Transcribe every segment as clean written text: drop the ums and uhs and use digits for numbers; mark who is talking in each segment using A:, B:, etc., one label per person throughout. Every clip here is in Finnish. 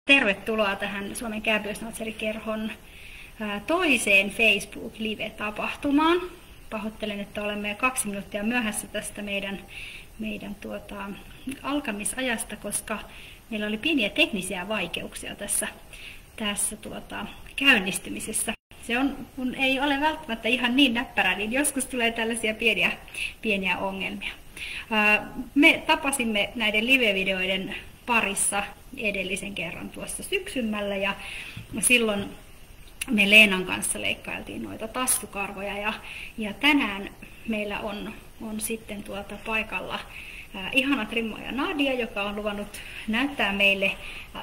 A: Tervetuloa tähän Suomen Kääpiösnatserikerhon toiseen Facebook-live-tapahtumaan. Pahoittelen, että olemme 2 minuuttia myöhässä tästä meidän alkamisajasta, koska meillä oli pieniä teknisiä vaikeuksia tässä käynnistymisessä. Se on, kun ei ole välttämättä ihan niin näppärä, niin joskus tulee tällaisia pieniä ongelmia. Me tapasimme näiden live-videoiden parissa edellisen kerran tuossa syksymällä ja silloin me Leenan kanssa leikkailtiin noita tassukarvoja ja tänään meillä on sitten paikalla ihana trimmaaja Nadia, joka on luvannut näyttää meille,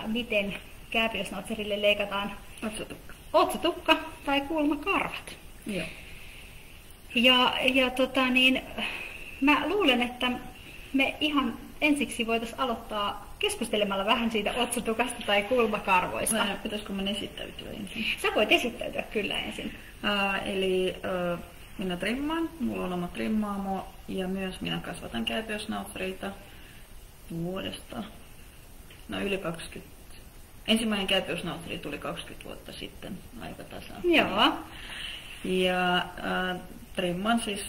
A: miten kääpiösnautserille leikataan otsatukka tai kulmakarvat.
B: Joo.
A: Mä luulen, että me ihan ensiksi voitaisiin aloittaa keskustelemalla vähän siitä otsatukasta tai kulmakarvoista.
B: Pitäisikö minä esittäytyä ensin?
A: Sä voit esittäytyä kyllä ensin.
B: Minä trimmaan, mulla on oma trimmaamo ja myös minä kasvatan kääpiösnautsereita vuodesta yli 20. Ensimmäinen kääpiösnautseri tuli 20 vuotta sitten aika tasan.
A: Joo.
B: Ja trimmaan siis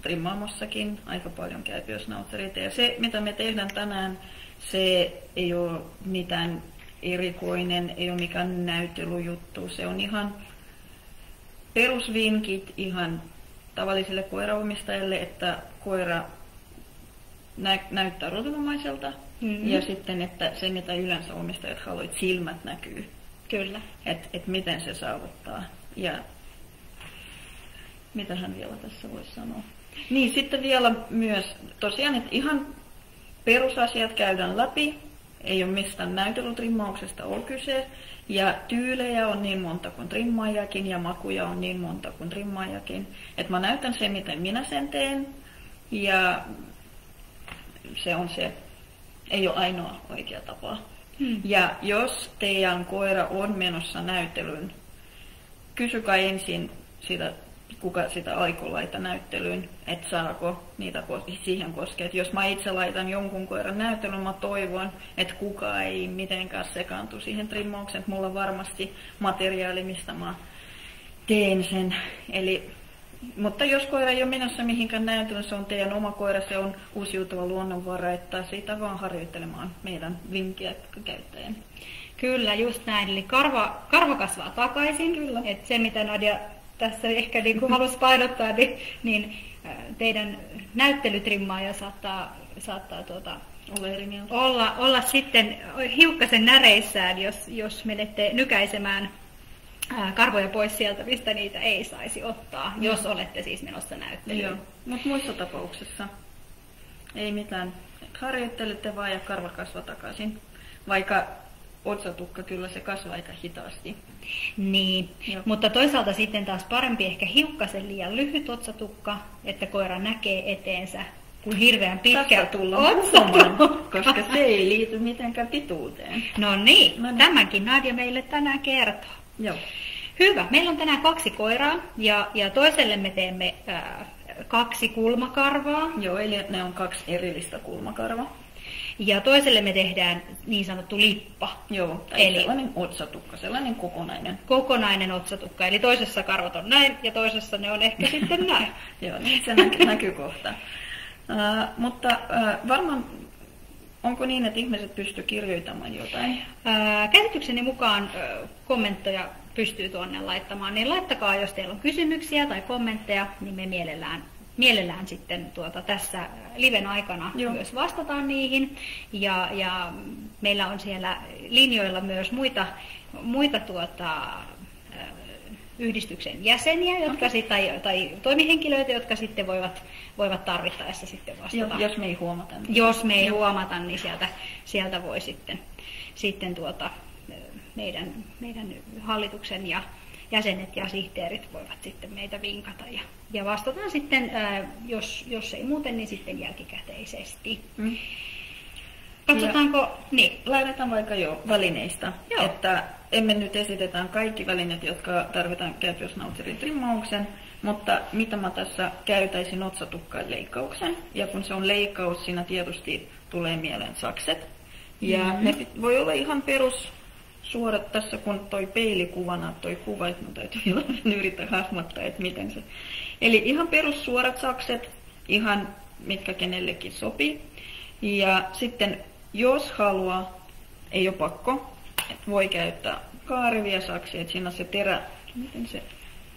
B: trimmaamossakin aika paljon kääpiösnautsereita. Ja se, mitä me tehdään tänään, se ei ole mitään erikoinen, ei ole mikään näyttelyjuttu. Se on ihan perusvinkit ihan tavallisille koiraomistajille, että koira näyttää rotunomaiselta. Ja sitten, että se mitä yleensä omistajat haluavat, silmät näkyy.
A: Kyllä.
B: Et miten se saavuttaa. Ja mitähän vielä tässä voisi sanoa. Niin, sitten vielä myös tosiaan, että ihan perusasiat käydään läpi. Ei ole mistään näytelytrimmauksesta ole kyse. Ja tyylejä on niin monta kuin trimmaajakin ja makuja on niin monta kuin trimmaajakin. Että mä näytän sen, miten minä sen teen. Ja se on se, ei ole ainoa oikea tapa. Ja jos teidän koira on menossa näyttelyyn, kysykää ensin sitä, kuka sitä aikoo laittaa näyttelyyn, että saako niitä siihen koskea. Et jos mä itse laitan jonkun koiran näyttelyyn, mä toivon, että kukaan ei mitenkään sekaantu siihen trimmaukseen. Mulla on varmasti materiaali, mistä mä teen sen. Mutta jos koira ei ole menossa mihinkään näyttelyyn, se on teidän oma koira, se on uusiutuva luonnonvara, että siitä vaan harjoittelemaan meidän vinkkiä käyttäjän.
A: Kyllä, just näin. Eli karva kasvaa takaisin. Kyllä. Et se, mitä Nadia tässä ehkä halusi painottaa, niin teidän näyttelytrimmaaja saattaa olla sitten hiukkasen näreissään, jos menette nykäisemään karvoja pois sieltä, mistä niitä ei saisi ottaa, jos olette siis menossa näyttelyyn.
B: Joo, mutta muissa tapauksissa ei mitään. Harjoittelette vaan ja karva kasvaa takaisin, vaikka otsatukka kyllä se kasvaa aika hitaasti.
A: Niin, mutta toisaalta sitten taas parempi ehkä hiukkasen liian lyhyt otsatukka, että koira näkee eteensä, kuin hirveän pitkä
B: otsatukka, koska se ei liity mitenkään pituuteen.
A: No niin, tämänkin Nadia meille tänään kertoo.
B: Joo.
A: Hyvä, meillä on tänään 2 koiraa ja toiselle me teemme 2 kulmakarvaa.
B: Joo, eli ne on 2 erillistä kulmakarvaa.
A: Ja toiselle me tehdään niin sanottu lippa.
B: Joo, eli sellainen otsatukka, sellainen kokonainen.
A: Kokonainen otsatukka, eli toisessa karvat on näin ja toisessa ne on ehkä sitten näin.
B: Joo, niin se näkyy kohta. Mutta varmaan, onko niin, että ihmiset pystyy kirjoittamaan jotain?
A: Käsitykseni mukaan kommentteja pystyy tuonne laittamaan, niin laittakaa, jos teillä on kysymyksiä tai kommentteja, niin me mielellään sitten tässä liven aikana myös vastataan niihin. Ja meillä on siellä linjoilla myös muita yhdistyksen jäseniä, jotka tai toimihenkilöitä, jotka sitten voivat tarvittaessa sitten vastata.
B: Jos me ei huomata.
A: Jos me ei huomata, niin sieltä voi sitten meidän hallituksen ja jäsenet ja sihteerit voivat sitten meitä vinkata ja vastataan sitten, jos ei muuten, niin sitten jälkikäteisesti. Katsotaanko? Niin.
B: Lähdetään vaikka välineistä.
A: Joo.
B: Että emme nyt esitetään kaikki välineet, jotka tarvitaan kääpiösnautserin trimmauksen, mutta mitä mä tässä käytäisin otsatukkaan leikkauksen. Ja kun se on leikkaus, siinä tietysti tulee mieleen sakset. Ja ne voi olla ihan perus suorat tässä, kun toi peilikuvana, toi kuva, että mun täytyy yrittää hahmottaa, että miten se. Eli ihan perussuorat sakset, ihan mitkä kenellekin sopii. Ja sitten jos haluaa, ei ole pakko, että voi käyttää kaarevia saksia, että siinä on se terä, miten se.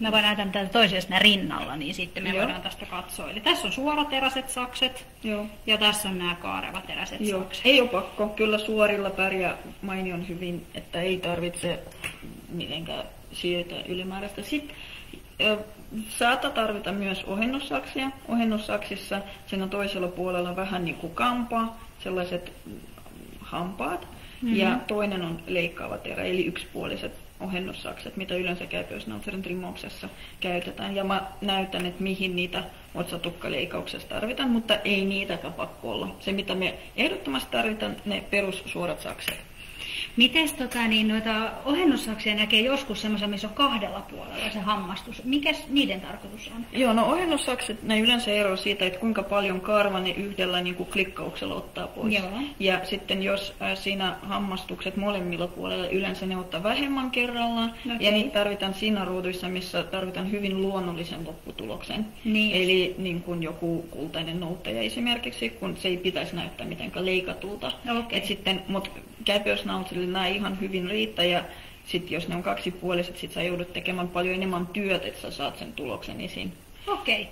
A: Mä voin näytää täältä toisesta rinnalla, niin sitten me voidaan tästä katsoa. Eli tässä on suorateräiset sakset.
B: Joo.
A: Ja tässä on nämä kaarevateräiset sakset.
B: Ei ole pakko. Kyllä suorilla pärjää mainion hyvin, että ei tarvitse mitenkään siirtää ylimääräistä. Sitten saattaa tarvita myös ohennussaksia. Ohennussaksissa siinä toisella puolella vähän niin kuin kampaa, sellaiset hampaat. Ja toinen on leikkaava terä, eli yksipuoliset ohennussakset, mitä yleensä käypöysnautserin trimmauksessa käytetään. Ja mä näytän, että mihin niitä otsatukkaleikauksessa tarvitaan, mutta ei niitäkään pakko olla. Se, mitä me ehdottomasti tarvitaan, ne perussuorat sakset.
A: Mites noita ohennussaksia näkee joskus semmoisen, missä on kahdella puolella se hammastus. Mikäs niiden tarkoitus on?
B: Joo, no ohennussakset, ne yleensä eroavat siitä, että kuinka paljon karva ne yhdellä niin kuin klikkauksella ottaa pois.
A: Joo.
B: Ja sitten jos siinä hammastukset molemmilla puolella, yleensä ne ottaa vähemmän kerrallaan. Okay. Ja niitä tarvitaan siinä ruuduissa, missä tarvitaan hyvin luonnollisen lopputuloksen.
A: Niin.
B: Eli niin kuin joku kultainen nouttaja esimerkiksi, kun se ei pitäisi näyttää mitenkään leikatulta.
A: Okay.
B: Mutta käypöysnautserille nämä ihan hyvin riittää. Ja sitten jos ne on kaksipuoliset, sit sä joudut tekemään paljon enemmän työtä, että sä saat sen tuloksen esiin.
A: Okei.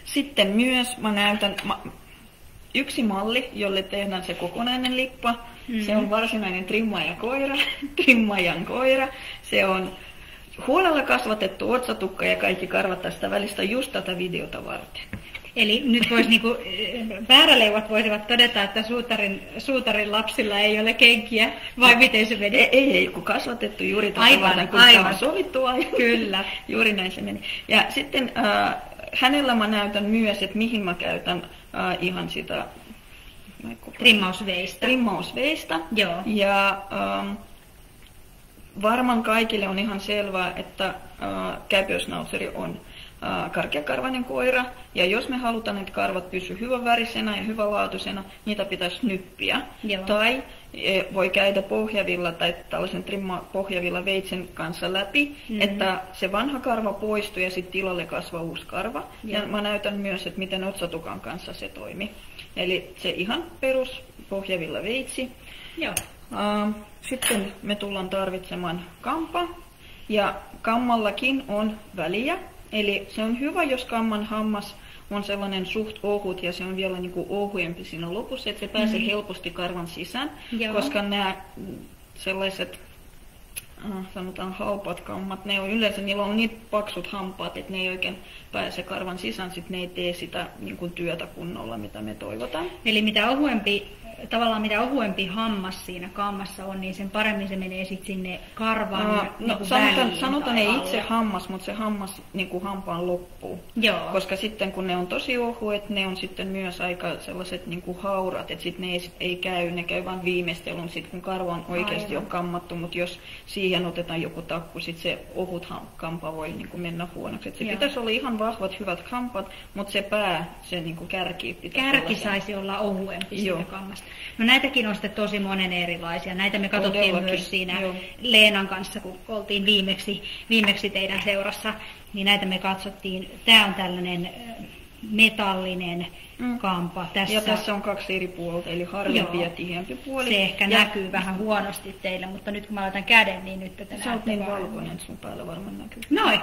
B: Sitten myös mä näytän yksi malli, jolle tehdään se kokonainen lippa. Se on varsinainen trimmaajan koira. Se on huolella kasvatettu otsatukka ja kaikki karvat tästä välistä just tätä videota varten.
A: Eli nyt voisi vääräleivot voisivat todeta, että suutarin lapsilla ei ole kenkiä, vai miten se meni?
B: Ei, kun kasvatettu juuri tätä varten, kun tämä on sovittu aivan.
A: Kyllä.
B: Juuri näin se meni. Ja sitten hänellä mä näytän myös, että mihin mä käytän ihan sitä
A: trimmausveistä. Joo.
B: Ja varmaan kaikille on ihan selvää, että käypöysnautseri on karkeakarvainen koira, ja jos me halutaan, että karvat pysyy hyvän värisenä ja hyvänlaatuisena, niitä pitäisi nyppiä.
A: Joo.
B: Tai voi käydä pohjavilla tai tällaisen pohjavilla veitsen kanssa läpi, että se vanha karva poistuu ja sitten tilalle kasvaa uusi karva. Joo. Ja mä näytän myös, että miten otsatukan kanssa se toimii. Eli se ihan perus pohjavilla veitsi.
A: Joo.
B: Sitten me tullaan tarvitsemaan kampa, ja kammallakin on väliä. Eli se on hyvä, jos kamman hammas on sellainen suht ohut ja se on vielä niin kuin ohuempi siinä lopussa, että se pääsee helposti karvan sisään. Joo. Koska nämä sellaiset, sanotaan halpat kammat, ne on yleensä, niillä on niin paksut hampaat, että ne ei oikein pääse karvan sisään, sitten ne ei tee sitä niin kuin työtä kunnolla, mitä me toivotaan.
A: Eli mitä ohuempi hammas siinä kammassa on, niin sen paremmin se menee sitten sinne karvan
B: sanotaan ei itse hammas, mutta se hammas niin kuin hampaan loppuu.
A: Joo.
B: Koska sitten kun ne on tosi ohuet, ne on sitten myös aika sellaiset niin kuin haurat, että sitten ne ei käy, ne käy vain viimeistelun, sitten kun karva on oikeasti jo kammattu, mutta jos siihen otetaan joku takku, sitten se ohut kampa voi niin kuin mennä huonoksi. Et se pitäisi olla ihan vahvat, hyvät kampat, mutta se pää, se niin kuin kärki
A: saisi olla ohuempi siinä kammasta. No näitäkin on sitten tosi monen erilaisia. Näitä me katsottiin myös siinä Leenan kanssa, kun oltiin viimeksi teidän seurassa, niin näitä me katsottiin. Tämä on tällainen metallinen kampa.
B: Ja tässä on kaksi eri puolta, eli harvempi ja tiheämpi puoli.
A: Se ehkä näkyy vähän huonosti teille, mutta nyt kun mä laitan käden, niin nyt te
B: sä oot niin valkoinen, että sun päällä varmaan näkyy.
A: Noin.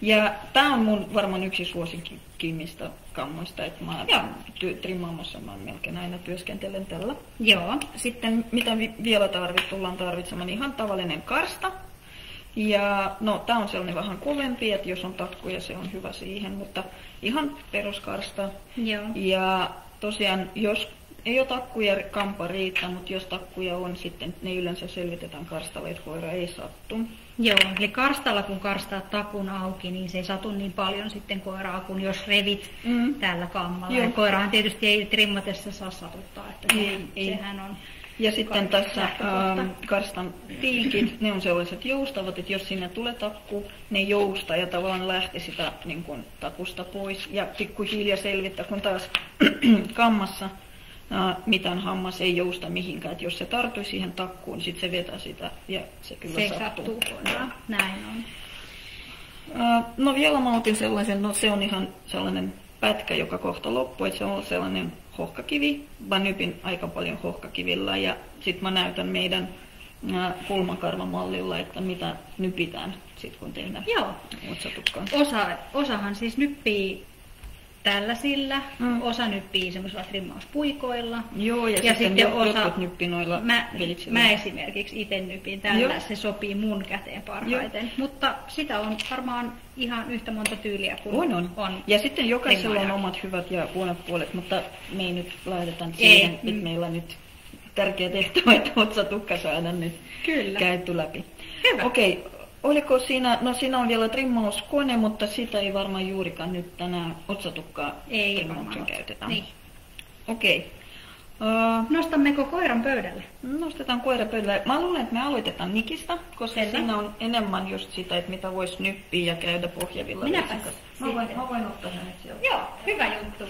B: Ja tää on mun varmaan yksi suosikimmista kammoista, että mä trimmaamossa mä melkein aina työskentelen tällä.
A: Joo.
B: Sitten mitä vielä tullaan tarvitsemaan, ihan tavallinen karsta. Ja no, tää on sellainen vähän kovempi, että jos on takkuja, se on hyvä siihen, mutta ihan peruskarsta.
A: Joo.
B: Ja tosiaan, jos ei ole takkuja, kampa riittää, mutta jos takkuja on, sitten ne yleensä selvitetään karstalla, että koira ei sattu.
A: Joo, eli karstalla kun karstaa takun auki, niin se ei satu niin paljon sitten koiraa, kuin jos revit tällä kammalla. Ja koirahan tietysti ei trimmatessa saa satuttaa, että sehän on.
B: Ja sitten tässä karstan piikit, ne on sellaiset joustavat, että jos sinne tulee takku, ne joustaa ja tavallaan lähtee sitä niin kuin takusta pois. Ja pikkuhiljaa selvittää, kun taas kammassa mitään hammas ei jousta mihinkään. Et jos se tartui siihen takkuun, niin sitten se vetää sitä ja se kyllä
A: se
B: sattuu.
A: Näin on.
B: No vielä mä otin sellaisen, no se on ihan sellainen pätkä, joka kohta loppuu, että se on sellainen hohkakivi. Mä nypin aika paljon hohkakivillä ja sitten mä näytän meidän kulmakarvamallilla, että mitä nypitään sitten kun tehdään otsatukkaa.
A: Osahan siis nyppii tällaisilla, osa nyppii semmoisilla trimmauspuikoilla.
B: Joo, ja sitten osa nyppii noilla
A: mä esimerkiksi itse nypin tällä, se sopii mun käteen parhaiten. Joo. Mutta sitä on varmaan ihan yhtä monta tyyliä kuin on.
B: Ja sitten jokaisella on omat hyvät ja huonot puolet, mutta me ei nyt laitetaan siihen, että meillä nyt tärkeä tehtävä, että otsatukka saada nyt käyty läpi.
A: Hyvä.
B: Okei. Oliko siinä, no siinä on vielä trimmauskone, mutta sitä ei varmaan juurikaan nyt tänään otsatukkaa trimmauksen käytetään.
A: Niin.
B: Okei.
A: Nostammeko koiran pöydälle?
B: Nostetaan koira pöydälle. Mä luulen, että me aloitetaan nikistä, koska siinä on enemmän just sitä, että mitä voisi nyppiä ja käydä pohjavilla. Mä voin ottaa hänet sieltä.
A: Joo, hyvä juttu.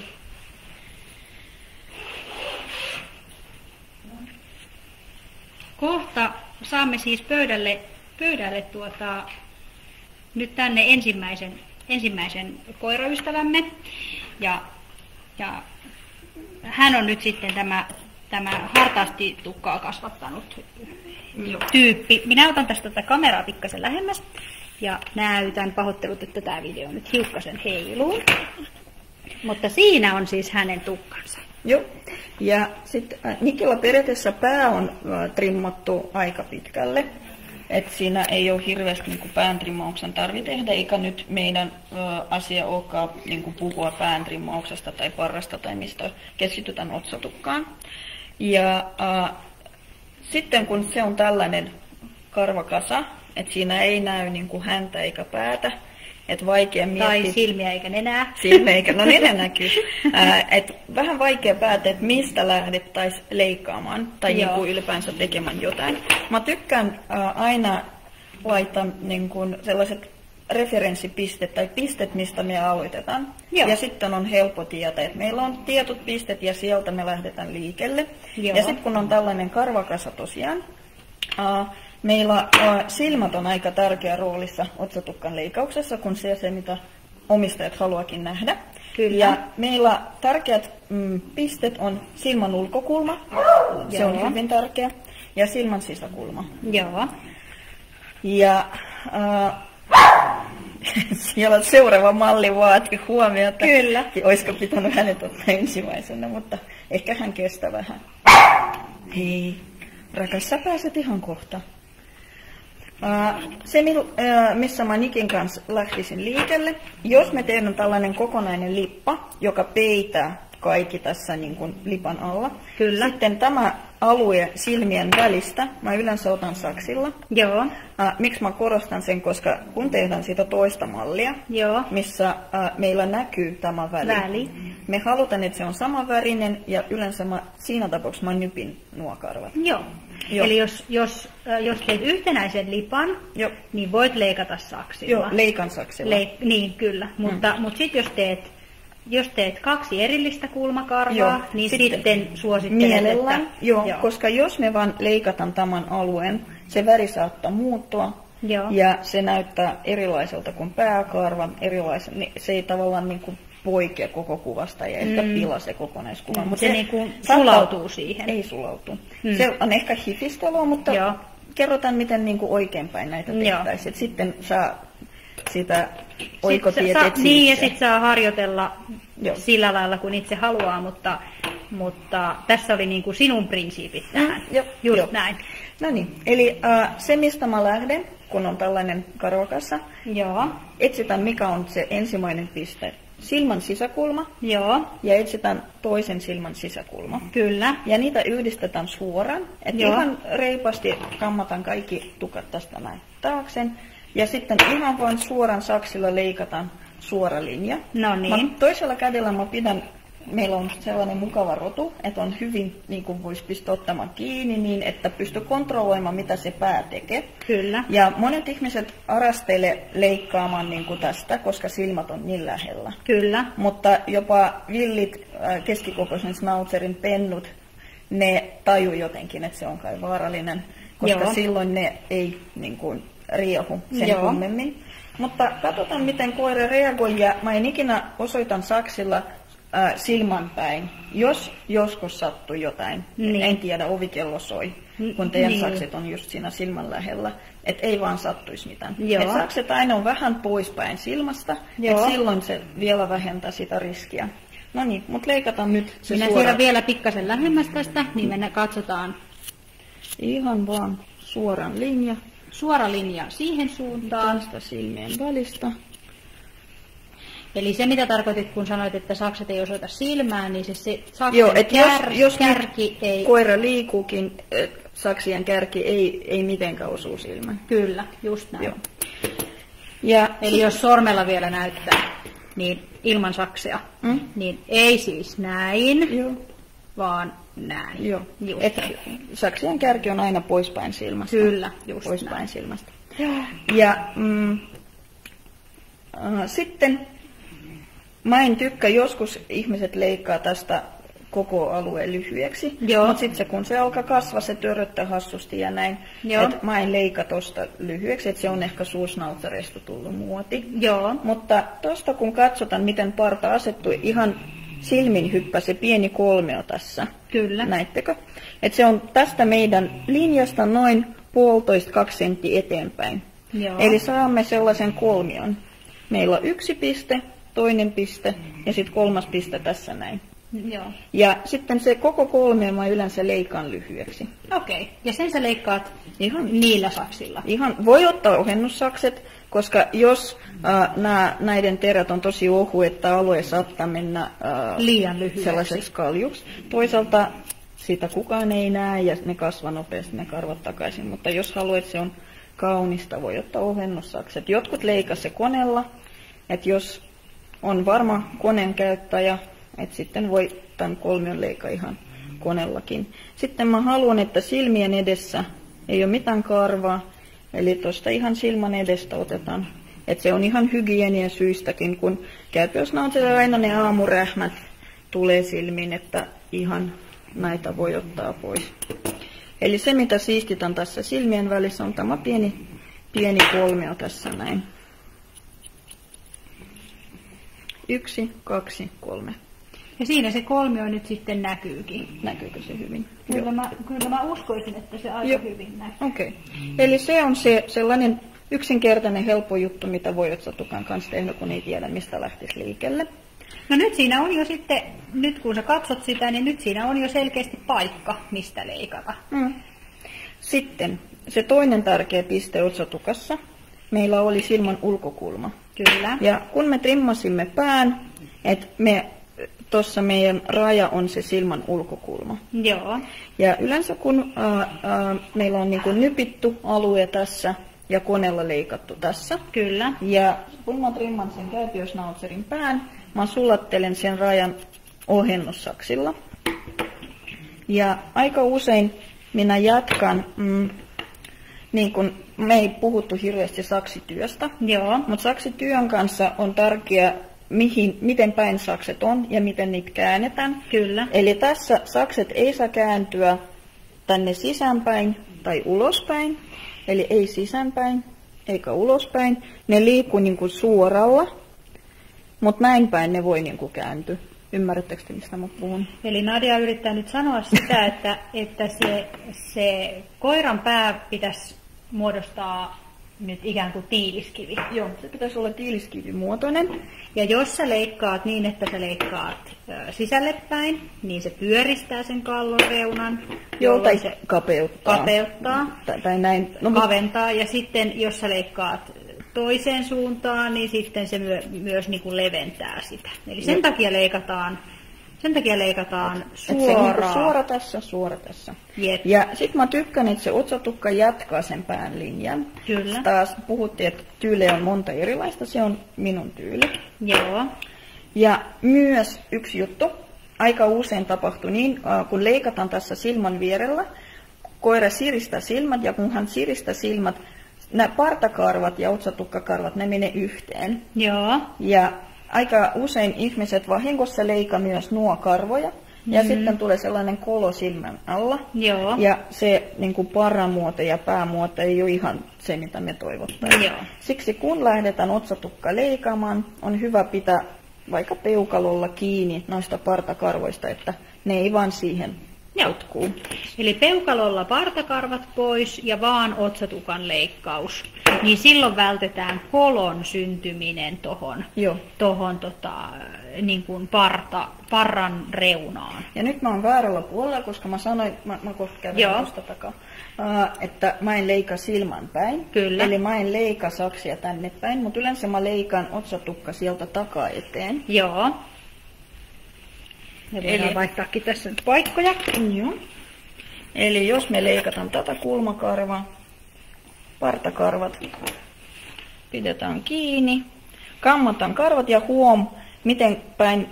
A: Kohta saamme siis pöydälle nyt tänne ensimmäisen koiraystävämme ja hän on nyt sitten tämä hartaasti tukkaa kasvattanut tyyppi. Minä otan tästä tätä kameraa pikkasen lähemmäs ja näytän, pahoittelut, että tämä video nyt hiukkasen heiluu. Mutta siinä on siis hänen tukkansa.
B: Joo. Ja sitten Nikilla periaatteessa pää on trimmattu aika pitkälle. Et siinä ei ole hirveästi niin pääntrimmauksen tarvi tehdä, eikä nyt meidän asia olekaan niin puhua pääntrimmauksesta tai parrasta tai mistä keskitytään otsatukkaan. Ja sitten kun se on tällainen karvakasa, että siinä ei näy niin häntä eikä päätä, että vaikea miettiä.
A: Tai silmiä eikä nenää.
B: Silmiä eikä, no nenä näkyy. Et vähän vaikea päätä, että mistä lähdettäisiin leikkaamaan tai niin kuin ylipäänsä tekemään jotain. Mä tykkään aina laittaa niin kuin sellaiset referenssipistet tai pistet, mistä me aloitetaan. Joo. Ja sitten on helppo tietää, että meillä on tietyt pistet ja sieltä me lähdetään liikelle. Joo. Ja sitten kun on tällainen karvakasa tosiaan, meillä silmät on aika tärkeä roolissa otsatukkan leikkauksessa, kun se mitä omistajat haluakin nähdä.
A: Kyllä.
B: Ja meillä tärkeät pistet on silmän ulkokulma, se on hyvin tärkeä, ja silmän sisäkulma.
A: Joo.
B: Ja siellä seuraava malli vaati huomiota.
A: Kyllä.
B: Olisiko pitänyt hänet ottaa ensimmäisenä, mutta ehkä hän kestää vähän. Hei, rakas, sä pääset ihan kohta. Se, missä mä Nikin kanssa lähtisin liikelle, jos me tehdään tällainen kokonainen lippa, joka peitää kaikki tässä niin kuin lipan alla.
A: Kyllä.
B: Sitten tämä alue silmien välistä, mä yleensä otan saksilla.
A: Joo.
B: Miksi mä korostan sen, koska kun tehdään sitä toista mallia, missä meillä näkyy tämä väli. Me halutaan, että se on samanvärinen ja yleensä siinä tapauksessa mä nypin nuo karvat.
A: Joo. Eli jos teet yhtenäisen lipan, niin voit leikata saksilla.
B: Joo, leikan saksilla.
A: Niin, kyllä. Mutta sitten jos teet kaksi erillistä kulmakarvaa, niin sitten suosittelen, että...
B: Joo, koska jos me vaan leikataan tämän alueen, se väri saattaa muuttua.
A: Joo.
B: Ja se näyttää erilaiselta kuin pääkarva, niin se ei tavallaan niin kuin poikea koko kuvasta ja ehkä pilaa se kokonaiskuva.
A: Mutta se niin kuin sulautuu siihen.
B: Ei sulautu. Se on ehkä hifistelua, mutta kerrotaan miten niin kuin oikeinpäin näitä tehtäisiin. Sitten saa sitä oikotieteet
A: niin, ja sitten saa harjoitella sillä lailla, kun itse haluaa, mutta tässä oli niin kuin sinun prinsiipit tähän. Just näin.
B: No niin, eli se mistä mä lähden, kun on tällainen karvakassa, etsitään mikä on se ensimmäinen piste. Silmän sisäkulma ja etsitään toisen silmän sisäkulma.
A: Kyllä.
B: Ja niitä yhdistetään suoraan. Että ihan reipasti kammataan kaikki tukat tästä näin taakse. Ja sitten ihan vain suoraan saksilla leikataan suora linja.
A: No niin.
B: Toisella kädellä mä pidän meillä on sellainen mukava rotu, että on hyvin, niin kuin voisi pystyä ottamaan kiinni niin, että pystyy kontrolloimaan, mitä se pää tekee.
A: Kyllä.
B: Ja monet ihmiset arastelee leikkaamaan niin kuin tästä, koska silmät on niin lähellä.
A: Kyllä.
B: Mutta jopa villit keskikokoisen snautserin pennut, ne tajuu jotenkin, että se on kai vaarallinen, koska silloin ne ei niin kuin riehu sen kummemmin. Mutta katsotaan, miten koira reagoi, ja mä en ikinä osoitan saksilla silmänpäin, jos joskus sattuu jotain. Niin. En tiedä, ovikello soi, kun teidän sakset on just siinä silmän lähellä. Että ei vaan sattuisi mitään. Et sakset aina on vähän poispäin silmästä, että silloin se vielä vähentää sitä riskiä. No niin, mutta leikataan nyt se
A: minä siirrän vielä pikkasen lähemmäs tästä, niin mennään katsotaan.
B: Ihan vaan suoran linja.
A: Suora linja siihen suuntaan.
B: Tästä silmien välistä.
A: Eli se, mitä tarkoitit, kun sanoit, että sakset ei osoita silmään, niin se saksen
B: jos
A: kärki ei...
B: koira liikuukin, saksien kärki ei mitenkään osu silmään.
A: Kyllä, just näin.
B: Joo. Ja
A: eli jos sormella vielä näyttää, niin ilman saksia, niin ei siis näin, vaan näin.
B: Joo. Saksien kärki on aina poispäin silmästä.
A: Kyllä, just
B: poispäin
A: näin.
B: Silmästä. Ja sitten mä en tykkää, joskus ihmiset leikkaa tästä koko alueen lyhyeksi, mutta sitten kun se alkaa kasvaa, se töröttää hassusti ja näin. Et mä en leika tosta lyhyeksi, että se on ehkä suursnautsereista tullut muoti.
A: Joo.
B: Mutta tosta kun katsotaan, miten parta asettui, ihan silmin hyppäsi pieni kolmio tässä.
A: Kyllä.
B: Näittekö? Et se on tästä meidän linjasta noin 1,5–2 senttiä eteenpäin.
A: Joo.
B: Eli saamme sellaisen kolmion. Meillä on 1 piste, toinen piste ja sitten 3. piste tässä näin.
A: Joo.
B: Ja sitten se koko kolmio mä yleensä leikaan lyhyeksi.
A: Okei. Ja sen sä leikkaat niillä saksilla?
B: Voi ottaa ohennussakset, koska jos näiden terät on tosi ohuet, että alue saattaa mennä
A: liian lyhyeksi
B: sellaiseksi kaljuksi. Toisaalta sitä kukaan ei näe ja ne kasvaa nopeasti ne karvat takaisin. Mutta jos haluat, että se on kaunista, voi ottaa ohennussakset. Jotkut leikaa se koneella, että jos on varma koneen käyttäjä, että sitten voi tämän kolmion leikkaa ihan koneellakin. Sitten mä haluan, että silmien edessä ei ole mitään karvaa, eli tuosta ihan silmän edestä otetaan. Että se on ihan hygienian syistäkin, kun käypiosnautseilla aina ne aamurähmät tulee silmiin, että ihan näitä voi ottaa pois. Eli se, mitä siistitään tässä silmien välissä, on tämä pieni kolmio tässä näin. 1, 2, 3.
A: Ja siinä se kolmio nyt sitten näkyykin.
B: Näkyykö se hyvin?
A: Kyllä mä uskoisin, että se aika hyvin näkyy.
B: Okei. Eli se on se sellainen yksinkertainen helppo juttu, mitä voi otsatukan kanssa tehdä, kun ei tiedä, mistä lähtisi liikelle.
A: No nyt siinä on jo sitten, nyt kun sä katsot sitä, niin nyt siinä on jo selkeästi paikka, mistä leikata.
B: Sitten se toinen tärkeä piste otsatukassa. Meillä oli silmän ulkokulma.
A: Kyllä.
B: Ja kun me trimmasimme pään, että tuossa meidän raja on se silmän ulkokulma.
A: Joo.
B: Ja yleensä kun meillä on niin kuin nypitty alue tässä ja koneella leikattu tässä.
A: Kyllä.
B: Ja kun mä trimman sen käypiosnautserin pään, mä sulattelen sen rajan ohennussaksilla. Ja aika usein minä jatkan, niin kuin me ei puhuttu hirveästi saksityöstä, mutta saksityön kanssa on tärkeää, miten päin sakset on ja miten niitä käännetään.
A: Kyllä.
B: Eli tässä sakset ei saa kääntyä tänne sisäänpäin tai ulospäin, eli ei sisäänpäin eikä ulospäin. Ne liikkuu niin kuin suoralla, mutta näin päin ne voi niin kuin kääntyä. Ymmärrättekö te, mistä mä puhun?
A: Eli Nadia yrittää nyt sanoa sitä, että se koiran pää pitäisi muodostaa nyt ikään kuin tiiliskivi.
B: Joo, se pitäisi olla tiiliskivimuotoinen.
A: Ja jos sä leikkaat niin, että sä leikkaat sisälle päin, niin se pyöristää sen kallon reunan.
B: Joo, tai
A: se
B: kapeuttaa. Tai näin. No,
A: kaventaa. Ja sitten jos sä leikkaat toiseen suuntaan, niin sitten se myös niin kuin leventää sitä. Eli sen takia leikataan suoraan.
B: Suora tässä.
A: Jep.
B: Ja sit mä tykkään, että se otsatukka jatkaa sen pään linjan.
A: Kyllä.
B: Taas puhuttiin, että tyylejä on monta erilaista, se on minun tyyli.
A: Joo.
B: Ja myös yksi juttu, aika usein tapahtuu niin, kun leikataan tässä silmän vierellä, koira siristää silmät ja kun hän siristää silmät, nämä partakarvat ja otsatukkakarvat, ne menee yhteen.
A: Joo.
B: Ja aika usein ihmiset vahingossa leikkaa myös nuo karvoja. Ja sitten tulee sellainen kolo silmän alla.
A: Joo.
B: Ja se niin kuin paramuoto ja päämuoto ei ole ihan se, mitä me toivottaisiin.
A: Joo.
B: Siksi kun lähdetään otsatukka leikaamaan, on hyvä pitää vaikka peukalolla kiinni noista partakarvoista, että ne ei vaan siihen jotkuu.
A: Eli peukalolla partakarvat pois ja vaan otsatukan leikkaus. Niin silloin vältetään kolon syntyminen tohon niin kuin parran reunaan.
B: Ja nyt mä oon väärällä puolella, koska mä sanoin, mä kohta kävin tuosta takaa, että mä en leika silmän päin.
A: Kyllä.
B: Eli mä en leika saksia tänne päin, mutta yleensä mä leikan otsatukka sieltä takaa eteen.
A: Joo. Ja voidaan vaihtaakin tässä nyt paikkoja.
B: Joo. Eli jos me leikataan tätä kulmakarvaa, partakarvat, pidetään kiinni, kammataan karvat ja miten päin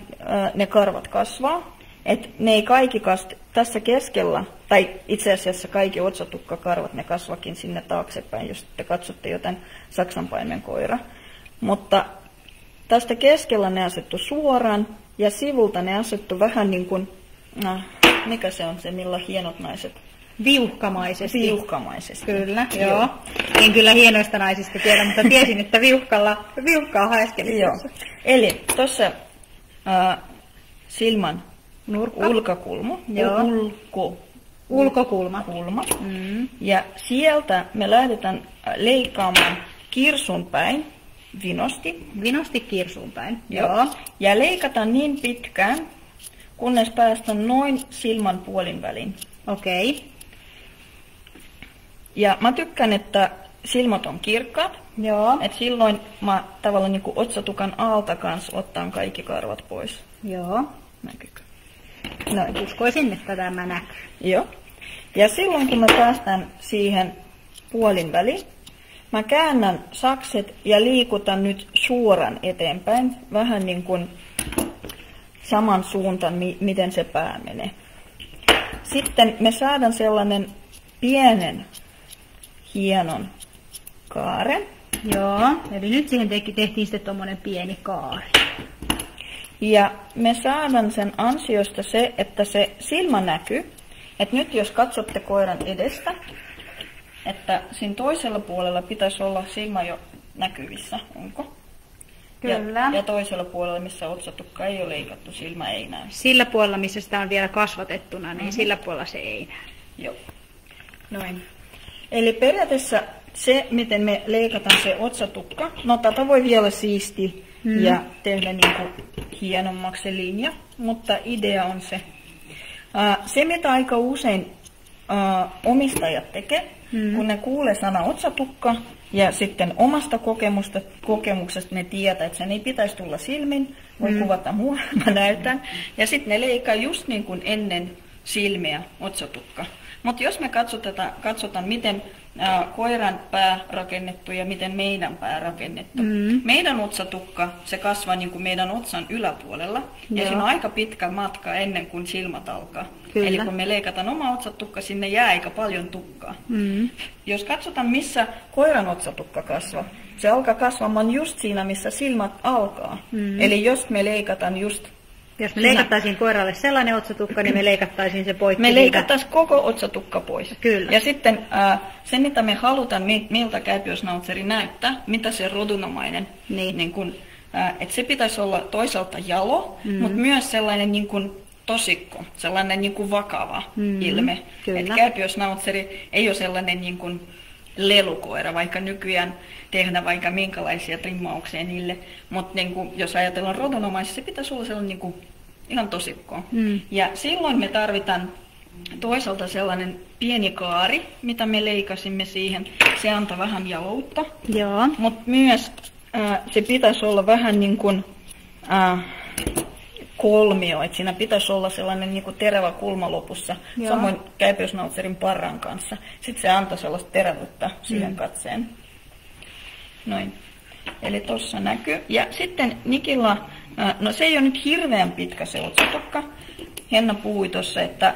B: ne karvat kasvaa. Et ne ei kaikki tässä keskellä, tai itse asiassa kaikki otsatukkakarvat, ne kasvakin sinne taaksepäin, jos te katsotte jotain saksanpaimenkoira. Mutta tästä keskellä ne asettu suoraan ja sivulta ne asettu vähän niin kuin, mikä se on se, millä hienot naiset?
A: Viuhkamaisesti.
B: Viuhkamaisesti.
A: Kyllä, joo. En kyllä hienoista naisista tiedä, mutta tiesin, että viuhkaa haeskeli.
B: Joo. Eli tuossa silmän ulkokulma.
A: Ulkokulma.
B: Ja sieltä me lähdetään leikkaamaan kirsun päin, vinosti.
A: Vinosti kirsuun päin.
B: Joo. Ja leikataan niin pitkään, kunnes päästään noin silmän puolin väliin.
A: Okei.
B: Ja mä tykkään, että silmät on kirkkaat.
A: Joo.
B: Et silloin mä tavallaan niin kuin otsatukan alta kanssa otan kaikki karvat pois.
A: Joo.
B: Näkyykö?
A: No, uskoisin, että tämä näkyy.
B: Joo. Ja silloin kun me päästään siihen puolin väliin, mä käännän sakset ja liikutan nyt suoran eteenpäin. Vähän niin kuin saman suuntaan, miten se pää menee. Sitten me saadaan sellainen pienen, hienon kaaren.
A: Joo, eli nyt siihen tehtiin sitten tommonen pieni kaari.
B: Ja me saadaan sen ansiosta se, että se silmä näkyy. Että nyt jos katsotte koiran edestä, että siinä toisella puolella pitäisi olla silmä jo näkyvissä, onko?
A: Kyllä.
B: Ja toisella puolella, missä otsatukka ei ole leikattu, silmä ei näy.
A: Sillä puolella, missä sitä on vielä kasvatettuna, niin sillä puolella se ei näy.
B: Joo. Noin. Eli periaatteessa se, miten me leikataan se otsatukka, no tätä voi vielä siistiä ja tehdä niin kuin hienommaksi se linja, mutta idea on se. Se, mitä aika usein omistajat tekee, kun ne kuulee sana otsatukka ja sitten omasta kokemuksesta ne tietää, että sen ei pitäisi tulla silmin, voi kuvata mua, mä näytän. Ja sitten ne leikkaa just niin kuin ennen silmiä otsatukka. Mutta jos me katsotaan miten koiran pää rakennettu ja miten meidän pää rakennettu. Meidän otsatukka, se kasvaa niin kuin meidän otsan yläpuolella. Ja siinä on aika pitkä matka ennen kuin silmät alkaa.
A: Kyllä.
B: Eli kun me leikataan oma otsatukka, sinne jää aika paljon tukkaa. Jos katsotaan, missä koiran otsatukka kasvaa, se alkaa kasvamaan just siinä, missä silmät alkaa. Eli jos me leikataan just...
A: Jos me leikattaisiin koiralle sellainen otsatukka, niin me leikattaisiin se poikki.
B: Me leikattaisiin koko otsatukka pois.
A: Kyllä.
B: Ja sitten se, mitä me halutaan, miltä kääpiösnautseri näyttää, mitä se rodunomainen, niin kun, että se pitäisi olla toisaalta jalo, mutta myös sellainen niin kun tosikko, sellainen niin kuin vakava ilme. Että kääpiösnautseri ei ole sellainen niin kuin lelukoira, vaikka nykyään tehdään vaikka minkälaisia trimmauksia niille, mutta niin jos ajatellaan rodunomaisia, se pitäisi olla sellainen niin kuin ihan tosikko. Ja silloin me tarvitaan toisaalta sellainen pieni kaari, mitä me leikasimme siihen. Se antaa vähän jaloutta, mutta myös se pitäisi olla vähän niin kuin kolmio, että siinä pitäisi olla sellainen niin kuin terävä kulma lopussa, samoin kääpiösnautserin parran kanssa. Sitten se antaa sellaista terävyyttä siihen katseen. Noin. Eli tuossa näkyy. Ja sitten Nikilla, no se ei ole nyt hirveän pitkä se otsatukka, Henna puhui tuossa, että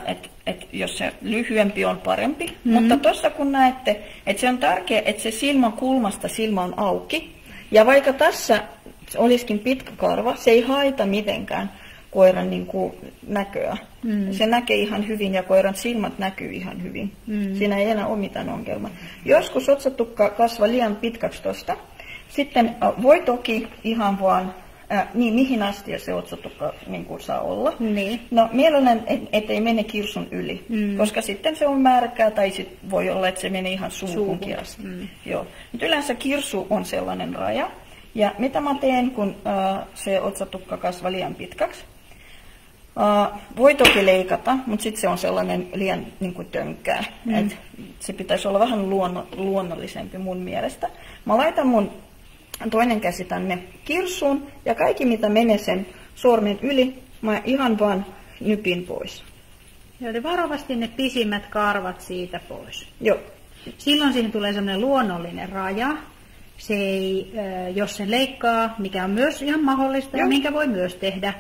B: jos se lyhyempi on parempi. Mutta tuossa kun näette, että se on tärkeää, että se silmän kulmasta silmä on auki. Ja vaikka tässä olisikin pitkä karva, se ei haita mitenkään koiran niin kuin näköä. Se näkee ihan hyvin ja koiran silmät näkyy ihan hyvin. Siinä ei enää ole mitään ongelmaa. Joskus otsatukka kasvaa liian pitkäksi tuosta. Sitten voi toki ihan vaan, mihin asti se otsatukka niin kuin saa olla.
A: Niin.
B: No mielellään, ettei mene kirsun yli, koska sitten se on märkää tai sit voi olla, että se menee ihan suuhunkin asti. Joo. Nyt yleensä kirsu on sellainen raja. Ja mitä mä teen, kun se otsatukka kasvaa liian pitkäksi? Voi toki leikata, mutta sitten se on sellainen liian niin kuin tönkkää. Et se pitäisi olla vähän luonnollisempi mun mielestä. Mä laitan mun toinen käsi tänne kirsuun ja kaikki mitä menee sen sormen yli, mä ihan vaan nypin pois.
A: Eli varovasti ne pisimmät karvat siitä pois.
B: Joo.
A: Silloin siihen tulee sellainen luonnollinen raja. Se ei, jos sen leikkaa, mikä on myös ihan mahdollista ja minkä voi myös tehdä,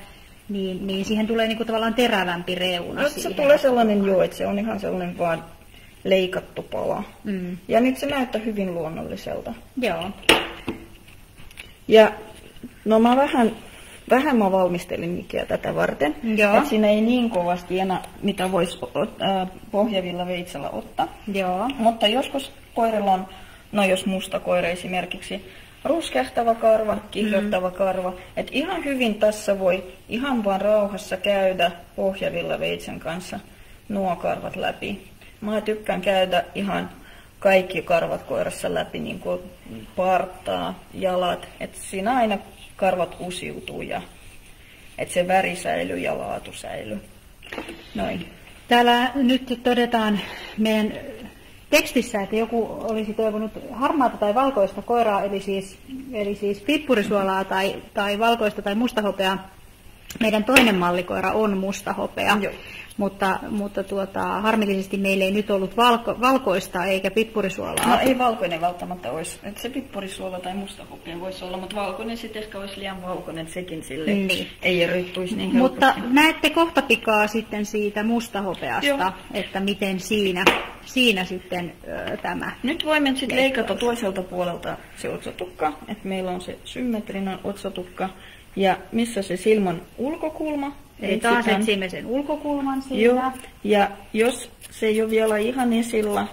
A: niin siihen tulee niinku tavallaan terävämpi reuna.
B: Se tulee sellainen että se on ihan sellainen vaan leikattu pala. Ja nyt se näyttää hyvin luonnolliselta.
A: Joo.
B: Ja no mä vähän mä valmistelin Nikiä tätä varten. Että siinä ei niin kovasti enää, mitä voisi pohjavilla veitsellä ottaa.
A: Joo.
B: Mutta joskus koirilla on, no jos musta koira esimerkiksi, ruskehtava karva, kihlottava karva. Että ihan hyvin tässä voi ihan vaan rauhassa käydä pohjavilla veitsen kanssa nuo karvat läpi. Mä tykkään käydä ihan kaikki karvat koirassa läpi, niin kuin partaa, jalat. Että siinä aina karvat uusiutuu ja että se väri säilyy ja laatu säilyy. Noin.
A: Täällä nyt todetaan meidän tekstissä, että joku olisi toivonut harmaata tai valkoista koiraa, eli siis pippurisuolaa tai valkoista tai mustahopeaa. Meidän toinen mallikoira on mustahopea, mutta harmillisesti meillä ei nyt ollut valkoista eikä pippurisuolaa.
B: No ei valkoinen välttämättä olisi, että se pippurisuola tai mustahopea voisi olla, mutta valkoinen sitten ehkä olisi liian valkoinen, että sekin sille ei eryttuisi niin helposti.
A: Mutta näette kohta pikaa sitten siitä mustahopeasta, että miten siinä sitten tämä.
B: Nyt voimme sitten leikata toiselta puolelta se otsatukka, että meillä on se symmetrinen otsatukka. Ja missä se silmän ulkokulma.
A: Eli taas etsimme sen ulkokulman siinä.
B: Joo. Ja jos se ei ole vielä ihan esillä,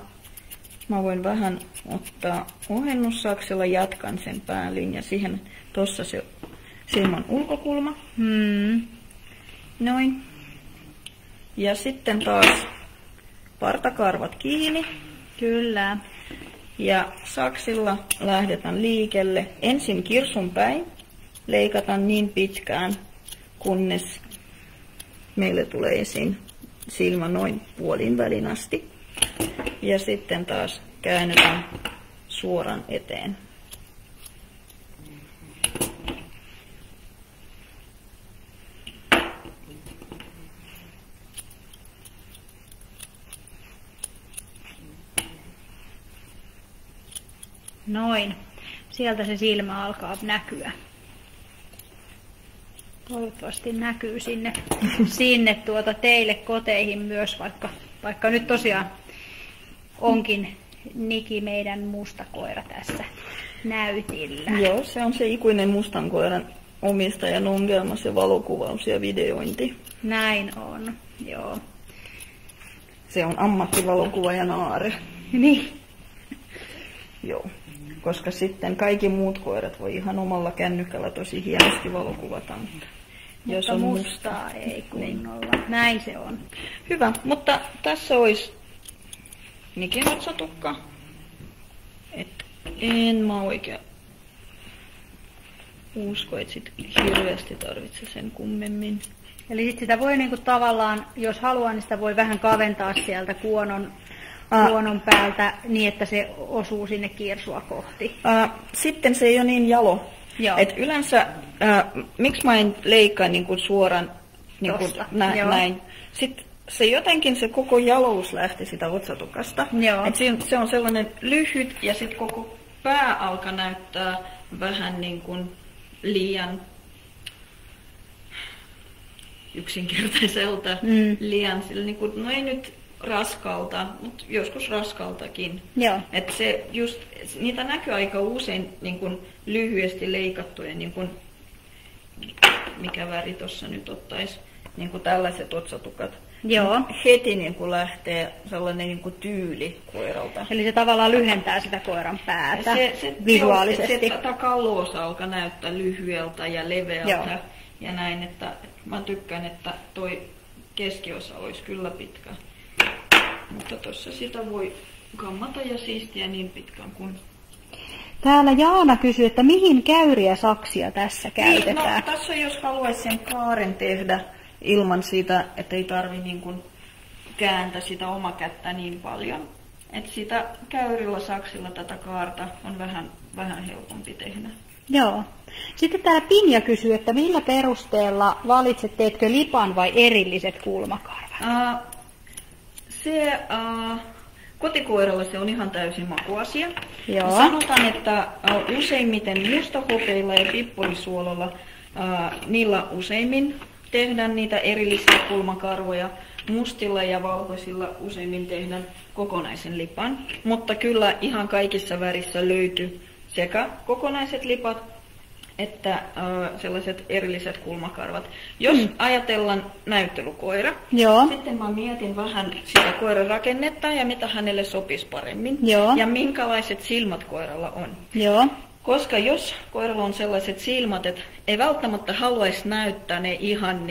B: mä voin vähän ottaa ohennussaksella, jatkan sen päällin ja siihen tossa se silmän ulkokulma. Noin. Ja sitten taas partakarvat kiinni.
A: Kyllä.
B: Ja saksilla lähdetään liikelle. Ensin kirsun päin. Leikataan niin pitkään, kunnes meille tulee esiin silmä noin puolin välin asti. Ja sitten taas käännetään suoran eteen.
A: Noin. Sieltä se silmä alkaa näkyä. Toivottavasti näkyy sinne teille koteihin myös, vaikka nyt tosiaan onkin Niki meidän musta koira tässä näytillä.
B: Joo, se on se ikuinen mustan koiran omistajan ongelma, se valokuvaus ja videointi.
A: Näin on, joo.
B: Se on ammattivalokuvaajan aare.
A: Niin.
B: Joo. Koska sitten kaikki muut koirat voi ihan omalla kännykällä tosi hienosti valokuvata.
A: Mutta on mustaa ei kunnolla. Niin. Näin se on.
B: Hyvä, mutta tässä olisi Nikin otsatukka. En mä oikein usko, että sit hirveästi tarvitse sen kummemmin.
A: Eli sit sitä voi niinku tavallaan, jos haluaa, niin sitä voi vähän kaventaa sieltä kuonon päältä niin, että se osuu sinne kirsua kohti.
B: Sitten se ei ole niin jalo.
A: Et
B: yleensä, miksi mä en leikkaa niin kuin suoraan niin kuin näin. Sitten se koko jalous lähti sitä otsatukasta. Se on sellainen lyhyt ja sitten koko pää alkaa näyttää vähän niin kuin liian yksinkertaiselta liian, niin kuin, no ei nyt raskalta, mutta joskus raskaltakin.
A: Joo.
B: Että se just, niitä näkyy aika usein niin kuin lyhyesti leikattuja, niin kuin, mikä väri tuossa nyt ottaisi, niin kuin tällaiset otsatukat.
A: Joo.
B: Heti niin kuin lähtee sellainen niin kuin tyyli koiralta.
A: Eli se tavallaan lyhentää sitä koiran päätä visuaalisesti.
B: Se takaloosa alkaa näyttää lyhyeltä ja leveältä ja näin, että mä tykkään, että toi keskiosa olisi kyllä pitkä. Mutta tuossa sitä voi kammata ja siistiä niin pitkään kuin...
A: Täällä Jaana kysyy, että mihin käyriä saksia tässä käytetään?
B: No, tässä jos haluaisi sen kaaren tehdä ilman sitä, että ei tarvi niin kuin kääntää sitä omakättä niin paljon. Että sitä käyrillä saksilla tätä kaarta on vähän helpompi tehdä.
A: Joo. Sitten täällä Pinja kysyy, että millä perusteella valitset, teetkö lipan vai erilliset kulmakarvat?
B: Kotikoiralla se on ihan täysin makuasia.
A: Joo.
B: Sanotaan, että useimmiten mustahopeilla ja pippurisuolalla niillä useimmin tehdään niitä erillisiä kulmakarvoja. Mustilla ja valkoisilla useimmin tehdään kokonaisen lipan. Mutta kyllä ihan kaikissa värissä löytyy sekä kokonaiset lipat että sellaiset erilliset kulmakarvat. Jos ajatellaan näyttelykoira, sitten mä mietin vähän sitä koiran rakennetta ja mitä hänelle sopisi paremmin. Ja minkälaiset silmät koiralla on. Koska jos koiralla on sellaiset silmät, että ei välttämättä haluaisi näyttää ne ihan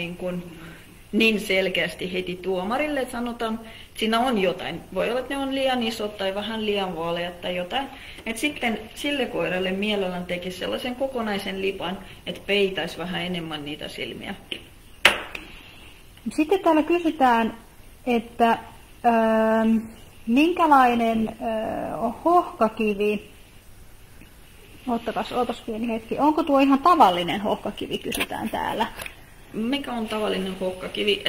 B: niin selkeästi heti tuomarille, että sanotaan, että siinä on jotain. Voi olla, että ne on liian isot tai vähän liian vaaleat tai jotain. Et sitten sille koiralle mielellään tekisi sellaisen kokonaisen lipan, että peitäisi vähän enemmän niitä silmiä.
A: Sitten täällä kysytään, että minkälainen hohkakivi, ootas pieni hetki, onko tuo ihan tavallinen hohkakivi, kysytään täällä.
B: Mikä on tavallinen hohkakivi?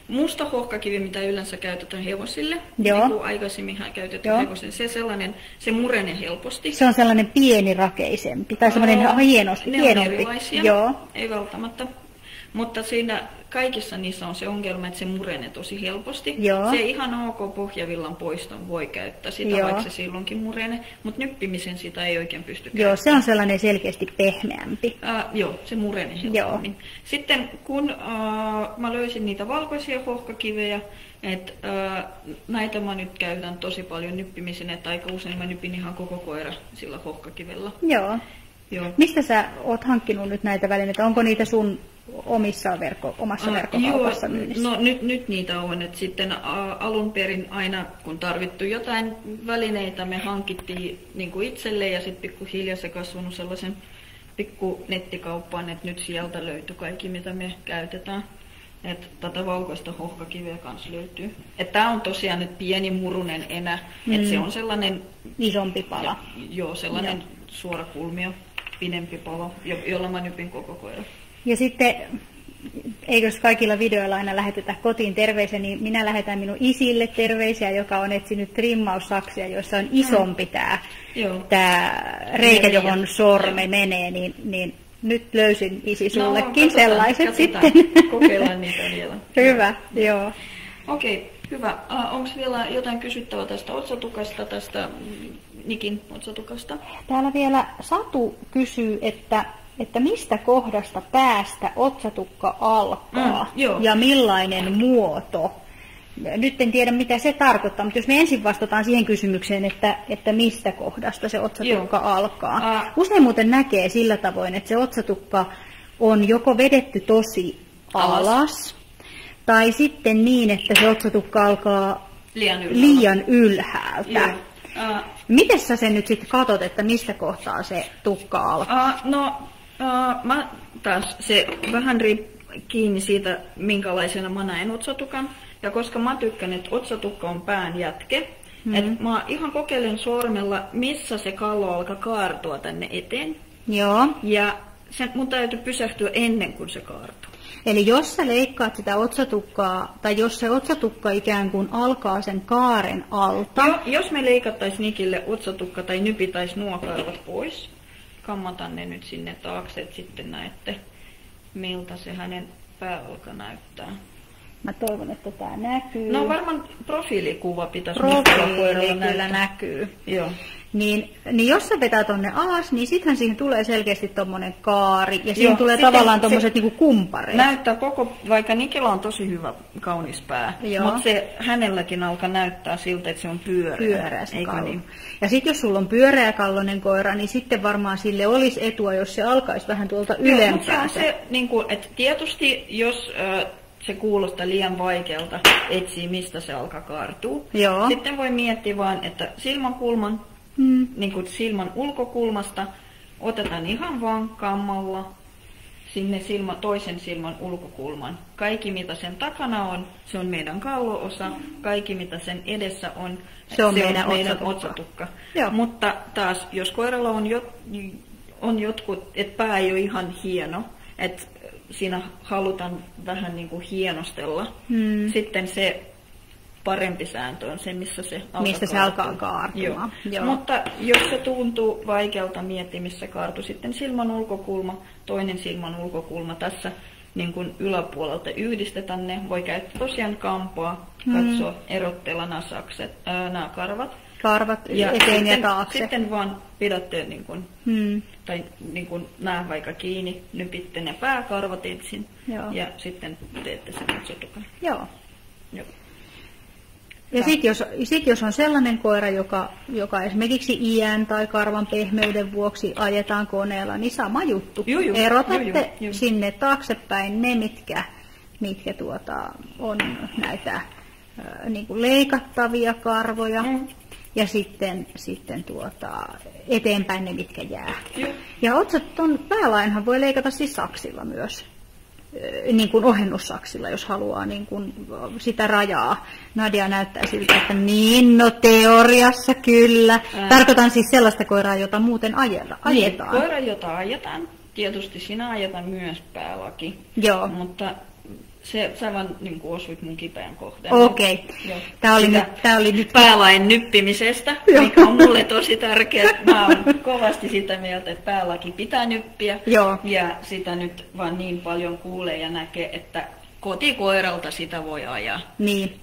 B: Musta hohkakivi, mitä yleensä käytetään hevosille, niin kuin aikaisemminhan käytetään hevosille, se murenee helposti. Se
A: on sellainen pienirakeisempi, tai sellainen hienompi.
B: Ne on erilaisia, ei välttämättä. Mutta siinä kaikissa niissä on se ongelma, että se murenee tosi helposti. Se ihan ok pohjavillan poiston voi käyttää sitä, vaikka se silloinkin murenee, mutta nyppimisen sitä ei oikein pysty käyttämään.
A: Se on sellainen selkeästi pehmeämpi.
B: Se murenee helpommin. Sitten kun mä löysin niitä valkoisia hohkakivejä, että näitä mä nyt käytän tosi paljon nyppimisen, että aika usein mä nypin ihan koko koira sillä hohkakivellä. Mistä sä oot hankkinut nyt näitä välineitä? Onko niitä sun omassa verkkokaupassa myynnissä? No nyt niitä on. Et sitten alun perin aina kun tarvittu jotain välineitä me hankittiin niin kuin itselle ja sitten pikkuhiljaa se kasvanut sellaisen pikku nettikauppaan, että nyt sieltä löytyy kaikki mitä me käytetään. Että tätä valkoista hohkakiveä kanssa löytyy. Tää on tosiaan nyt pieni murunen enä, että se on sellainen
A: isompi pala.
B: Sellainen suora kulmio, pidempi palo, jolla mä nypin koko koira.
A: Ja sitten, eikös kaikilla videoilla aina lähetetä kotiin terveisiä, niin minä lähetän minun isille terveisiä, joka on etsinyt trimmaussaksia, jossa on isompi tämä reikä, johon sorme menee, niin nyt löysin isi sullekin sellaiset sitten.
B: Kokeillaan niitä vielä.
A: Hyvä, joo.
B: Okei, hyvä. Onko vielä jotain kysyttävää tästä otsatukasta, tästä Nikin otsatukasta?
A: Täällä vielä Satu kysyy, että mistä kohdasta päästä otsatukka alkaa ja millainen muoto. Nyt en tiedä mitä se tarkoittaa, mutta jos me ensin vastataan siihen kysymykseen, että mistä kohdasta se otsatukka alkaa. Usein muuten näkee sillä tavoin, että se otsatukka on joko vedetty tosi alas tai sitten niin, että se otsatukka alkaa liian ylhäältä. Miten sä sen nyt sitten katot, että mistä kohtaa se tukka alkaa?
B: Mä taas se vähän kiinni siitä, minkälaisena mä näen otsatukan. Ja koska mä tykkään, että otsatukka on pään jatke, että mä ihan kokeilen sormella, missä se kallo alkaa kaartua tänne eteen. Ja mun täytyy pysähtyä ennen kuin se kaartuu.
A: Eli jos sä leikkaat sitä otsatukkaa, tai jos se otsatukka ikään kuin alkaa sen kaaren alta.
B: Jos me leikattaisiin Nikille otsatukka tai nypitäisi nuo karvat pois, kammatan ne nyt sinne taakse, että sitten näette, miltä se hänen pääolka näyttää?
A: Mä toivon, että tää näkyy.
B: No varmaan profiilikuva pitäisi
A: Profiili kyllä näkyy.
B: Joo.
A: Niin jos sä vetää tonne alas, niin sittenhän siihen tulee selkeästi tommonen kaari. Ja siihen tulee tavallaan tommoset niinku kumpareet.
B: Näyttää vaikka Nikilla on tosi hyvä, kaunis pää. Mutta se hänelläkin alkaa näyttää siltä, että se on pyöreä
A: se kallo. Niin? Ja sitten jos sulla on pyöreäkalloinen koira, niin sitten varmaan sille olisi etua, jos se alkaisi vähän tuolta ylempää.
B: Se niinku, että tietysti jos se kuulostaa liian vaikealta etsiä, mistä se alkaa kaartua.
A: Joo.
B: Sitten voi miettiä vaan, että silmänkulman, niin kuin silmän ulkokulmasta otetaan ihan vaan kammalla sinne toisen silmän ulkokulman. Kaikki mitä sen takana on, se on meidän kallo-osa. Kaikki mitä sen edessä on,
A: se on meidän
B: otsatukka. Mutta taas, jos koiralla on jotkut, että pää ei ole ihan hieno, että siinä halutaan vähän niin kuin hienostella. Sitten se parempi sääntö on se, missä se alkaa
A: kaartumaan.
B: Joo. Mutta jos se tuntuu vaikealta miettiä, missä kaartuu, sitten silmän ulkokulma, toinen silmän ulkokulma tässä niin kuin yläpuolelta yhdistetään ne. Voi käyttää tosiaan kampaa, katsoa, erottella nämä karvat
A: ja eteen ja taakse.
B: Sitten vaan pidätte niin kuin, tai niin kuin nää vaikka kiinni, nypitte ne pääkarvat ensin ja sitten teette sen otsatukon.
A: Joo. Ja sit jos on sellainen koira, joka esimerkiksi iän tai karvan pehmeyden vuoksi ajetaan koneella, niin sama juttu. Erotatte sinne taaksepäin ne, mitkä on näitä niin kuin leikattavia karvoja. Ja sitten eteenpäin ne, mitkä jää. Ja ton päälainhan voi leikata siis saksilla myös. Niin kuin ohennussaksilla, jos haluaa niin kuin sitä rajaa. Nadia näyttää siltä, että teoriassa kyllä. Tarkoitan siis sellaista koiraa, jota muuten ajetaan.
B: Koira, jota ajetaan. Tietysti sinä ajetaan myös päälaki.
A: Joo.
B: Mutta sä vaan niin kuin osuit mun kipeän kohtaan.
A: Okei. Tää oli nyt
B: päälain nyppimisestä, mikä on mulle tosi tärkeää. Mä oon kovasti sitä mieltä, että päälaki pitää nyppiä.
A: Joo.
B: Ja sitä nyt vaan niin paljon kuulee ja näkee, että kotikoiralta sitä voi ajaa.
A: Niin.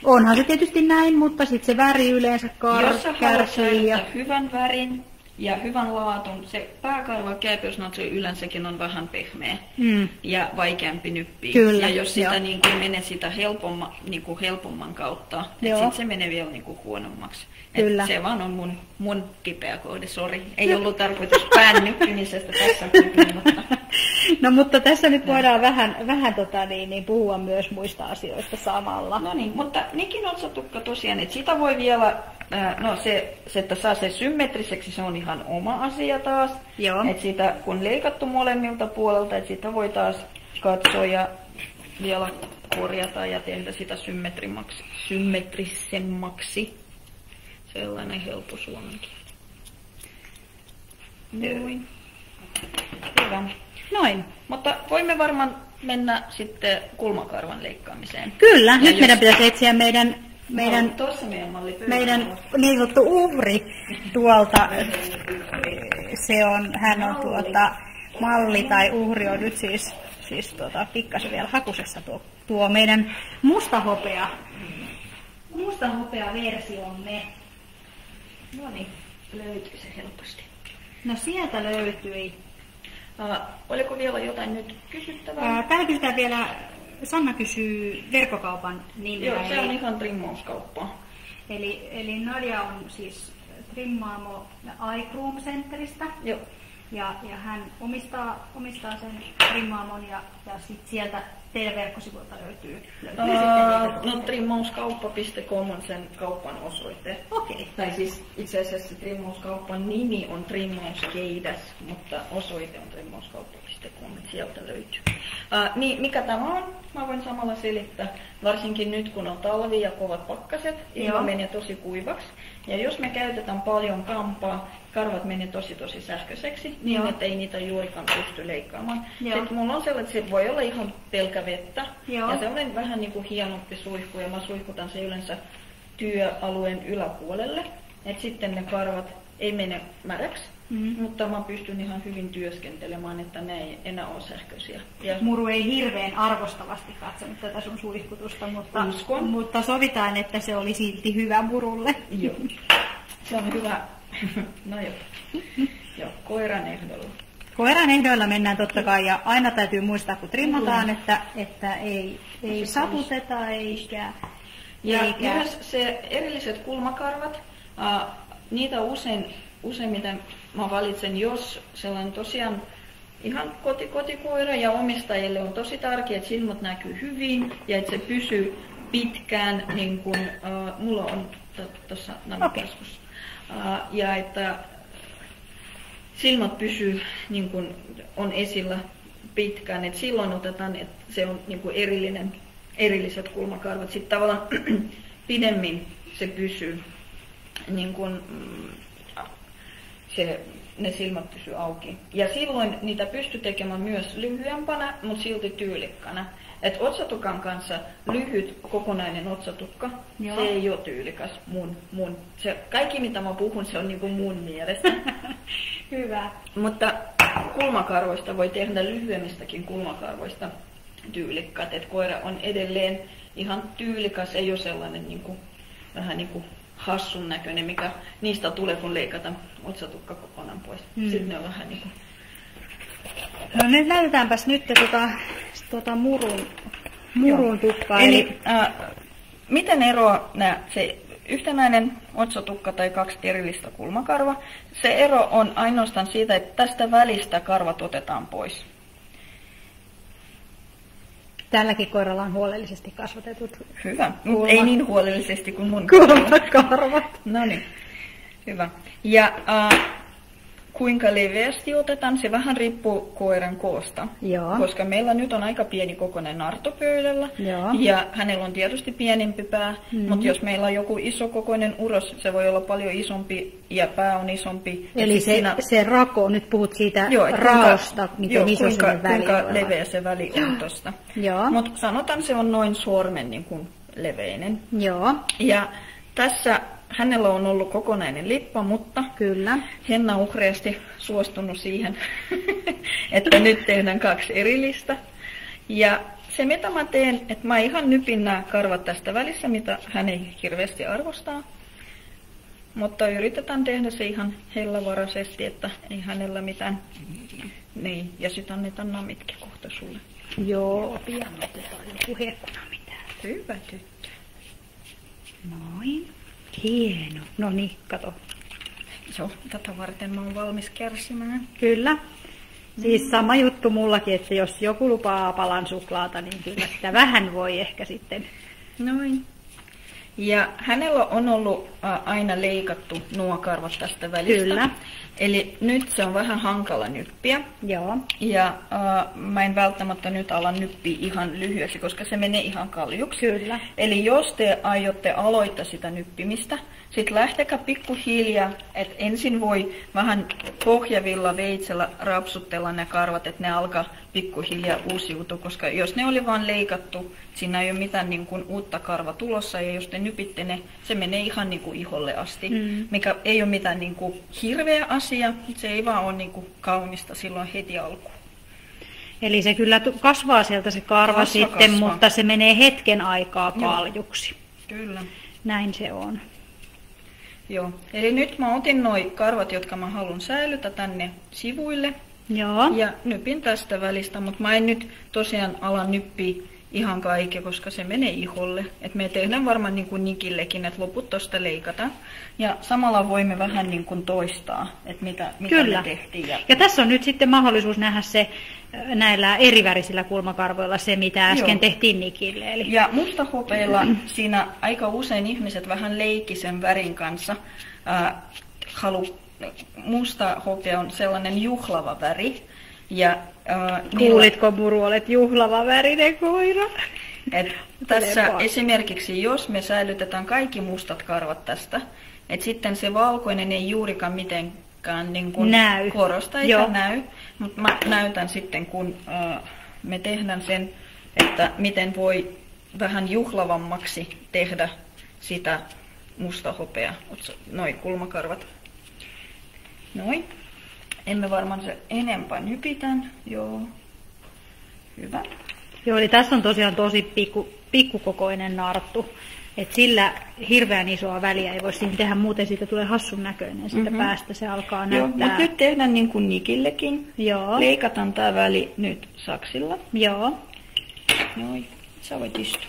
A: Onhan se tietysti näin, mutta sitten se väri yleensä
B: jos sä haluat säilyttää hyvän värin ja hyvän laatun, se pääkarva kääpiösnatri yleensäkin on vähän pehmeä ja vaikeampi nyppiä.
A: Kyllä,
B: ja jos sitä niin kuin menee sitä helpomman kautta, sitten se menee vielä niin kuin huonommaksi. Se vaan on mun kipeä kohde, sori. Ei ollut tarkoitus pään nyppimisestä tässä.
A: No mutta tässä nyt voidaan vähän puhua myös muista asioista samalla.
B: No niin, mutta Nikin otsatukka tosiaan, että sitä voi vielä, se että saa se symmetriseksi, se on ihan oma asia taas. Että sitä kun leikattu molemmilta puolelta, että sitä voi taas katsoa ja vielä korjata ja tehdä sitä symmetrisemmaksi. Sellainen helppo suomenkin. Noin. Hyvä.
A: Noin.
B: Mutta voimme varmaan mennä sitten kulmakarvan leikkaamiseen.
A: Kyllä, nyt meidän pitäisi etsiä meidän niin sanottu uhri tuolta. Hän on malli tai uhri on nyt siis pikkasen vielä hakusessa tuo meidän mustahopea versiomme.
B: No niin, löytyy se helposti.
A: No sieltä löytyi.
B: Oliko vielä jotain nyt kysyttävää?
A: Täällä kysytään vielä, Sanna kysyy verkkokaupan nimeä.
B: Joo, se on ihan trimmauskauppa.
A: Eli Nadia on siis trimmaamo iGroom Centeristä.
B: Joo.
A: Ja hän omistaa sen trimmaamon ja sit sieltä teidän verkkosivuilta löytyy
B: trimmauskauppa.com on sen kaupan osoite.
A: Okei.
B: Tai siis itse asiassa trimmauskauppan nimi on Trimmauskeidas, mutta osoite on trimmauskauppa.com, sieltä löytyy. Niin, mikä tämä on? Mä voin samalla selittää, varsinkin nyt kun on talvi ja kovat pakkaset, ilma menee tosi kuivaksi. Ja jos me käytetään paljon kampaa, karvat menee tosi sähköiseksi, niin että ei niitä juurikaan pysty leikkaamaan. Sitten mulla on sellainen, että se voi olla ihan pelkä vettä. Ja se on vähän niin kuin hienompi suihku, ja mä suihkutan se yleensä työalueen yläpuolelle. Että sitten ne karvat ei mene märäksi, mutta mä pystyn ihan hyvin työskentelemään, että ne ei enää ole sähköisiä.
A: Ja Muru ei hirveän arvostavasti katsonut tätä sun suihkutusta, mutta sovitaan, että se oli silti hyvä Murulle.
B: Joo, se on hyvä. No joo, koiran ehdolla.
A: Koiran ehdoilla mennään totta kai, ja aina täytyy muistaa, kun trimmataan, että ei saputeta eikä...
B: Ja myös se erilliset kulmakarvat, niitä useimmiten mä valitsen, jos sellainen tosiaan ihan kotikoira ja omistajille on tosi tärkeää, että silmät näkyy hyvin ja että se pysyy pitkään, niin kuin mulla on tuossa namakasvussa. Ja että silmät pysyy niin kuin on esillä pitkään, että silloin otetaan, että se on niin kuin erilliset kulmakarvat. Sitten tavallaan pidemmin se pysyy, niin kuin, ne silmät pysyy auki. Ja silloin niitä pystyy tekemään myös lyhyempänä, mutta silti tyylikkänä. Et otsatukan kanssa lyhyt kokonainen otsatukka, se ei ole tyylikäs mun. Se, kaikki mitä mä puhun, se on niinku mun mielestä.
A: Hyvä.
B: Mutta kulmakarvoista voi tehdä lyhyemmistäkin kulmakarvoista tyylikkaat. Et koira on edelleen ihan tyylikäs, ei ole sellainen niinku, vähän niinku hassun näköinen, mikä niistä tulee, kun leikataan otsatukka kokonaan pois. Sitten ne on vähän niinku...
A: No nyt näytetäänpäs nyt murun tukkaa.
B: Eli miten eroaa se yhtenäinen otsatukka tai 2 erillistä kulmakarva? Se ero on ainoastaan siitä, että tästä välistä karvat otetaan pois.
A: Tälläkin koiralla on huolellisesti kasvatetut.
B: Hyvä. Ei niin huolellisesti kuin mun
A: kulmakarvat.
B: No niin, hyvä. Ja kuinka leveästi otetaan, se vähän riippuu koiran koosta.
A: Joo.
B: Koska meillä nyt on aika pieni kokoinen Narto pöydällä. Ja hänellä on tietysti pienempi pää, mutta jos meillä on joku isokokoinen uros, se voi olla paljon isompi ja pää on isompi.
A: Eli se rako, nyt puhut siitä raosta, miten iso se väli
B: kuinka leveä se väli on tuosta. Mutta sanotaan se on noin sormen niin kuin leveinen.
A: Joo.
B: Ja tässä hänellä on ollut kokonainen lippa, mutta
A: kyllä.
B: Henna uhreasti suostunut siihen, että nyt tehdään 2 erillistä. Ja se mitä mä teen, että mä ihan nypin nämä karvat tästä välissä, mitä hän ei hirveästi arvostaa. Mutta yritetään tehdä se ihan hellävaraisesti, että ei hänellä mitään. Niin, ja sitten annetaan namitkin kohta sulle.
A: Joo, pian otetaan joku herkkunamit.
B: Hyvä tyttö.
A: Noin. Hieno. No niin, kato.
B: Joo, tätä varten mä oon valmis kärsimään.
A: Kyllä. Siis sama juttu mullakin, että jos joku lupaa palan suklaata, niin kyllä sitä vähän voi ehkä sitten.
B: Noin. Ja hänellä on ollut aina leikattu nuo karvat tästä välistä.
A: Kyllä.
B: Eli nyt se on vähän hankala nyppiä.
A: Joo.
B: Ja mä en välttämättä nyt ala nyppiä ihan lyhyeksi, koska se menee ihan kaljuksi.
A: Kyllä.
B: Eli jos te aiotte aloittaa sitä nyppimistä, sitten lähtekää pikkuhiljaa, että ensin voi vähän pohjavilla veitsellä rapsutella ne karvat, että ne alkaa pikkuhiljaa uusiutua, koska jos ne oli vaan leikattu, siinä ei ole mitään niin kuin uutta karva tulossa, ja jos te nypitte ne, se menee ihan niin kuin iholle asti, mikä ei ole mitään niin kuin hirveä asia, se ei vaan ole niin kuin kaunista silloin heti alkuun.
A: Eli se kyllä kasvaa sieltä se karva sitten, mutta se menee hetken aikaa kaljuksi.
B: Kyllä.
A: Näin se on.
B: Joo, eli nyt mä otin noi karvat, jotka mä haluan säilytä tänne sivuille.
A: Joo.
B: Ja nypin tästä välistä, mutta mä en nyt tosiaan ala nyppiä ihan kaikki, koska se menee iholle. Et me tehdään varmaan niin kuin nikillekin, että loput tosta leikataan. Ja samalla voimme vähän niin kuin toistaa, että mitä me tehtiin.
A: Ja tässä on nyt sitten mahdollisuus nähdä se näillä erivärisillä kulmakarvoilla se, mitä äsken tehtiin nikille. Eli...
B: Ja mustahopeilla siinä aika usein ihmiset vähän leikki sen värin kanssa. Musta hopea on sellainen juhlava väri. Ja,
A: kuulitko, Muru, olet juhlava värinen koira?
B: Tässä esimerkiksi, jos me säilytetään kaikki mustat karvat tästä, että sitten se valkoinen ei juurikaan mitenkään niin kuin korosta eikä näy. Mutta mä näytän sitten, kun me tehdään sen, että miten voi vähän juhlavammaksi tehdä sitä musta hopea, noi kulmakarvat. Noin. Emme varmaan se enempää nypitän. Joo. Hyvä.
A: Joo, eli tässä on tosiaan tosi pikkukokoinen narttu. Että sillä hirveän isoa väliä ei voi siinä tehdä, muuten siitä tulee hassun näköinen. Sitä päästä se alkaa näyttää.
B: Mutta nyt tehdään niin kuin nikillekin.
A: Joo.
B: Leikataan tää väli nyt saksilla.
A: Joo.
B: Noin. Sä voit istua.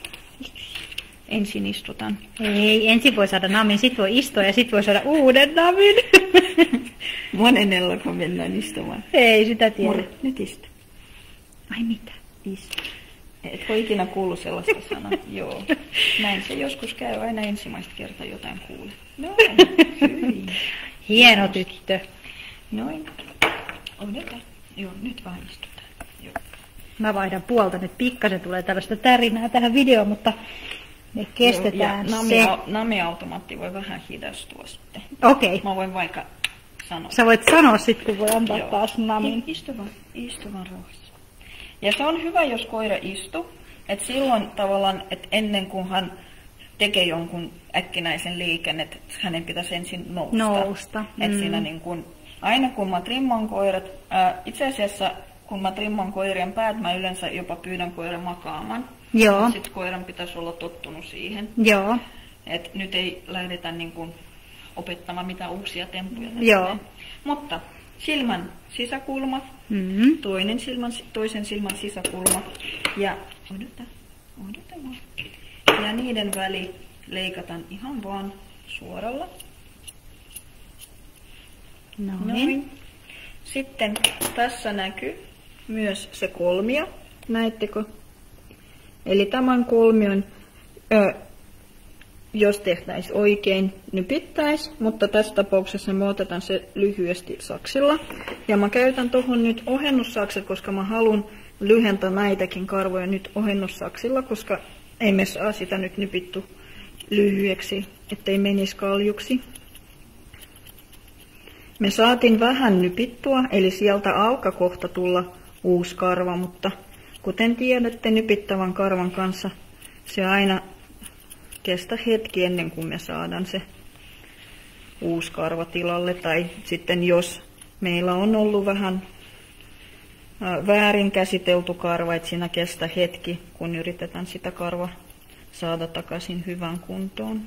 B: Ensin istutaan.
A: Ei, ensin voi saada namin, sit voi istua ja sit voi saada uuden namin.
B: Monennellako mennään istumaan?
A: Ei sitä tiedä.
B: Murre, nyt istu.
A: Ai mitä?
B: Istu. Et voi ikinä kuullut sellaista sanaa. Joo. Näin se joskus käy, aina ensimmäistä kertaa jotain kuulee. Noin, hyvin.
A: Hieno tyttö.
B: Noin. Odota. Joo, nyt vaan istutaan. Joo.
A: Mä vaihdan puolta, nyt pikkasen tulee tällaista tärinää tähän videoon, mutta me kestetään se.
B: Nami-automaatti voi vähän hidastua sitten.
A: Okei.
B: Mä voin vaikka sanoa.
A: Sä voit sanoa sit, kun voi antaa taas namin.
B: Istu vaan rauhassa. Ja se on hyvä, jos koira istuu. Että silloin tavallaan, että ennen kuin hän tekee jonkun äkkinäisen liiken, että hänen pitäisi ensin nousta. Että siinä niin kun, aina kun mä trimmaan koirat, itse asiassa kun mä trimmaan koirien päät, mä yleensä jopa pyydän koiran makaamaan.
A: Joo.
B: Sitten koiran pitäisi olla tottunut siihen.
A: Joo.
B: Että nyt ei lähdetä niin kun opettamaan mitään uusia temppuja.
A: Joo.
B: Mutta silmän sisäkulma, toisen silmän sisäkulma ja odota vaan. Ja niiden väli leikataan ihan vaan suoralla. Noin. Sitten tässä näkyy myös se kolmio. Näettekö? Eli tämän kolmion, jos tehtäisiin oikein, nypittäisiin, mutta tässä tapauksessa me otetaan se lyhyesti saksilla. Ja mä käytän tuohon nyt ohennussakset, koska mä haluan lyhentää näitäkin karvoja nyt ohennussaksilla, koska ei me saa sitä nyt nypitty lyhyeksi, ettei menisi kaljuksi. Me saatiin vähän nypittua, eli sieltä alkaa kohta tulla uusi karva, mutta kuten tiedätte, nypittävän karvan kanssa se aina kestää hetki ennen kuin me saadaan se uusi karva tilalle. Tai sitten jos meillä on ollut vähän väärin käsitelty karva, että siinä kestää hetki, kun yritetään sitä karva saada takaisin hyvään kuntoon.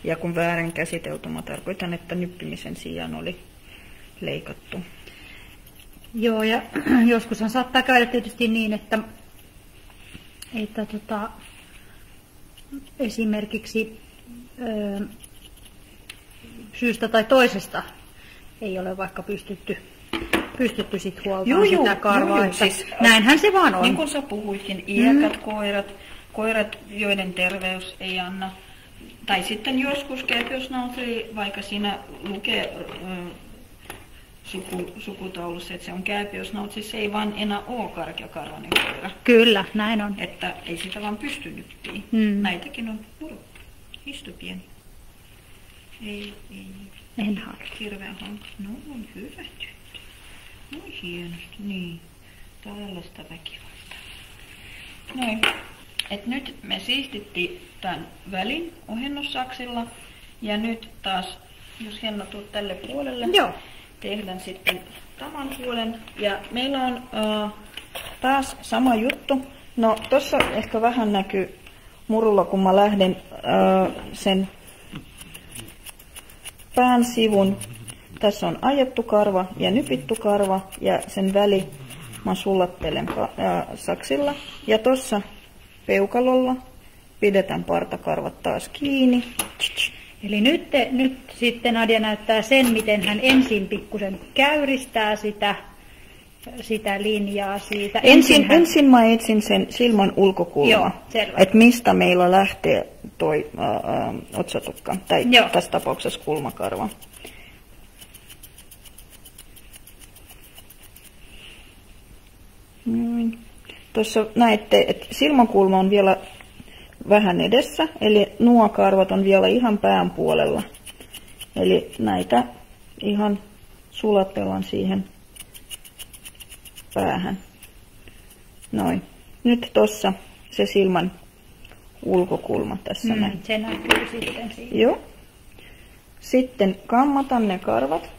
B: Ja kun väärin käsitelty, mä tarkoitan, että nyppimisen sijaan oli leikattu.
A: Joo, ja joskushan saattaa käydä tietysti niin, että esimerkiksi syystä tai toisesta ei ole vaikka pystytty sit huoltamaan sitä karvaa.
B: Siis,
A: näinhän se vaan on.
B: Niin kuin sä puhuitkin, iäkät koirat, joiden terveys ei anna. Tai sitten joskus kääpiösnautri, vaikka siinä lukee sukutaulussa, että se on kääpiösnautri, se ei vaan enää ole karkeakarvainen koira.
A: Kyllä, näin on.
B: Että ei sitä vaan pysty nyppiin. Näitäkin on murukka. Istu pieni. Ei.
A: En halua.
B: Hirveän hankala. No on hyvä tyttö. No hienosti. Niin. Tällaista väkivaltaa. Noin. Et nyt me siistittiin tämän välin ohennussaksilla. Ja nyt taas, jos Henna tuut tälle puolelle, tehdään sitten tämän puolen. Ja meillä on taas sama juttu. No tossa ehkä vähän näkyy murulla, kun mä lähden sen pään sivun. Tässä on ajettu karva ja nypitty karva ja sen väli mä sulattelen saksilla. Ja tossa peukalolla pidetään partakarvat taas kiinni.
A: Eli nyt sitten Nadia näyttää sen, miten hän ensin pikkusen käyristää sitä linjaa siitä.
B: Ensin mä etsin sen silmän ulkokulma, että mistä meillä lähtee toi otsatukka, tai tässä tapauksessa kulmakarva. Tuossa näette, että silmäkulma on vielä vähän edessä, eli nuo karvat on vielä ihan pään puolella. Eli näitä ihan sulattellaan siihen päähän. Noin. Nyt tossa se silmän ulkokulma tässä näin.
A: Se näkyy sitten siinä.
B: Joo. Sitten kammatan ne karvat.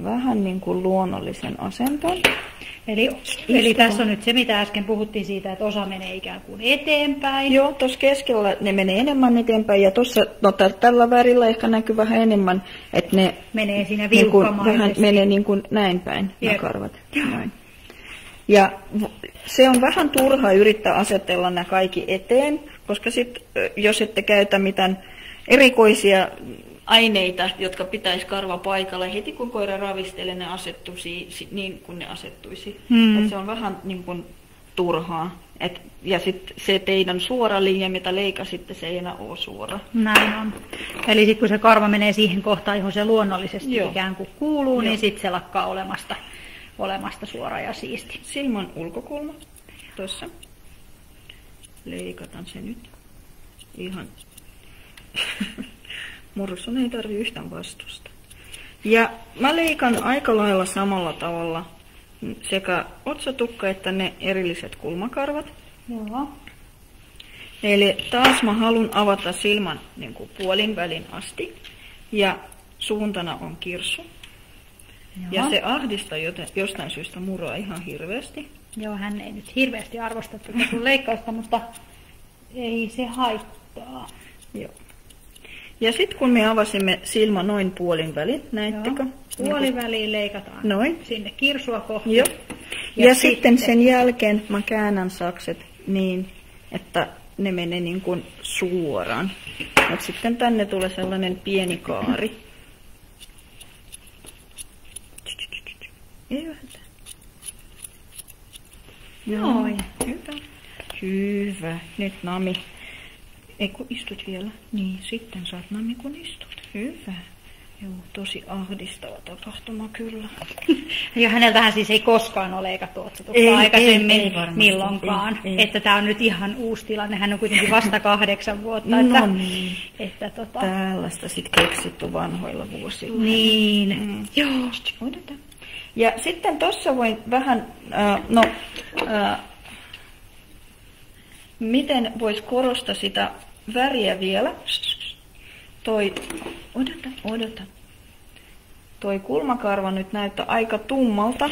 B: vähän niin kuin luonnollisen asenton.
A: Eli tässä on nyt se, mitä äsken puhuttiin siitä, että osa menee ikään kuin eteenpäin.
B: Joo, tuossa keskellä ne menee enemmän eteenpäin ja tuossa, no tällä värillä ehkä näkyy vähän enemmän, että ne
A: menee siinä
B: niin
A: vilkkamaisesti.
B: vähän menee niin kuin näin päin nämä karvat. Näin. Ja se on vähän turha yrittää asetella nämä kaikki eteen, koska sit, jos ette käytä mitään erikoisia aineita, jotka pitäisi karva paikalle, heti kun koira ravistelee, ne asettuisi niin kuin ne asettuisi. Et se on vähän niin kuin turhaa. Ja sitten se teidän suora linja, mitä leikasitte, se ei enää ole suora.
A: Näin on. Eli sitten kun se karva menee siihen kohtaan, johon se luonnollisesti ikään kuin kuuluu, niin sitten se lakkaa olemasta suora ja siisti.
B: Silmän ulkokulma tuossa. Leikataan se nyt. Ihan. Mursun ei tarvitse yhtään vastusta. Ja mä leikan aika lailla samalla tavalla sekä otsatukka että ne erilliset kulmakarvat.
A: Joo.
B: Eli taas mä haluan avata silmän niin kuin puolin välin asti. Ja suuntana on kirsu. Joo. Ja se ahdistaa jostain syystä muroa ihan hirveästi.
A: Joo, hän ei nyt hirveästi arvosta tätä sun leikkausta, mutta ei se haittaa.
B: Joo. Ja sitten kun me avasimme silmä noin puolin välin, näittekö?
A: Puolin väliin leikataan
B: noin.
A: Sinne kirsua kohti.
B: Joo. Ja sitten sen jälkeen mä käännän sakset niin, että ne menee niin kuin suoraan. Ja sitten tänne tulee sellainen pieni kaari.
A: Noin.
B: Hyvä. Hyvä. Nyt Nami. Eikö istut vielä? Niin, sitten saat Nami kun istut. Hyvä. Joo, tosi ahdistava tapahtuma kyllä.
A: Ja häneltähän siis ei koskaan ole leikattu otsatukkaa aikaisemmin
B: ei varmasti,
A: milloinkaan.
B: Ei.
A: Että tämä on nyt ihan uusi tilanne. Hän on kuitenkin vasta 8 vuotta.
B: No niin.
A: Että
B: tällaista sitten keksitty vanhoilla vuosilla.
A: Niin. Joo.
B: Odotan. Ja sitten tuossa voin vähän, miten voisi korostaa sitä väriä vielä. Odota. Toi kulmakarva nyt näyttää aika tummalta.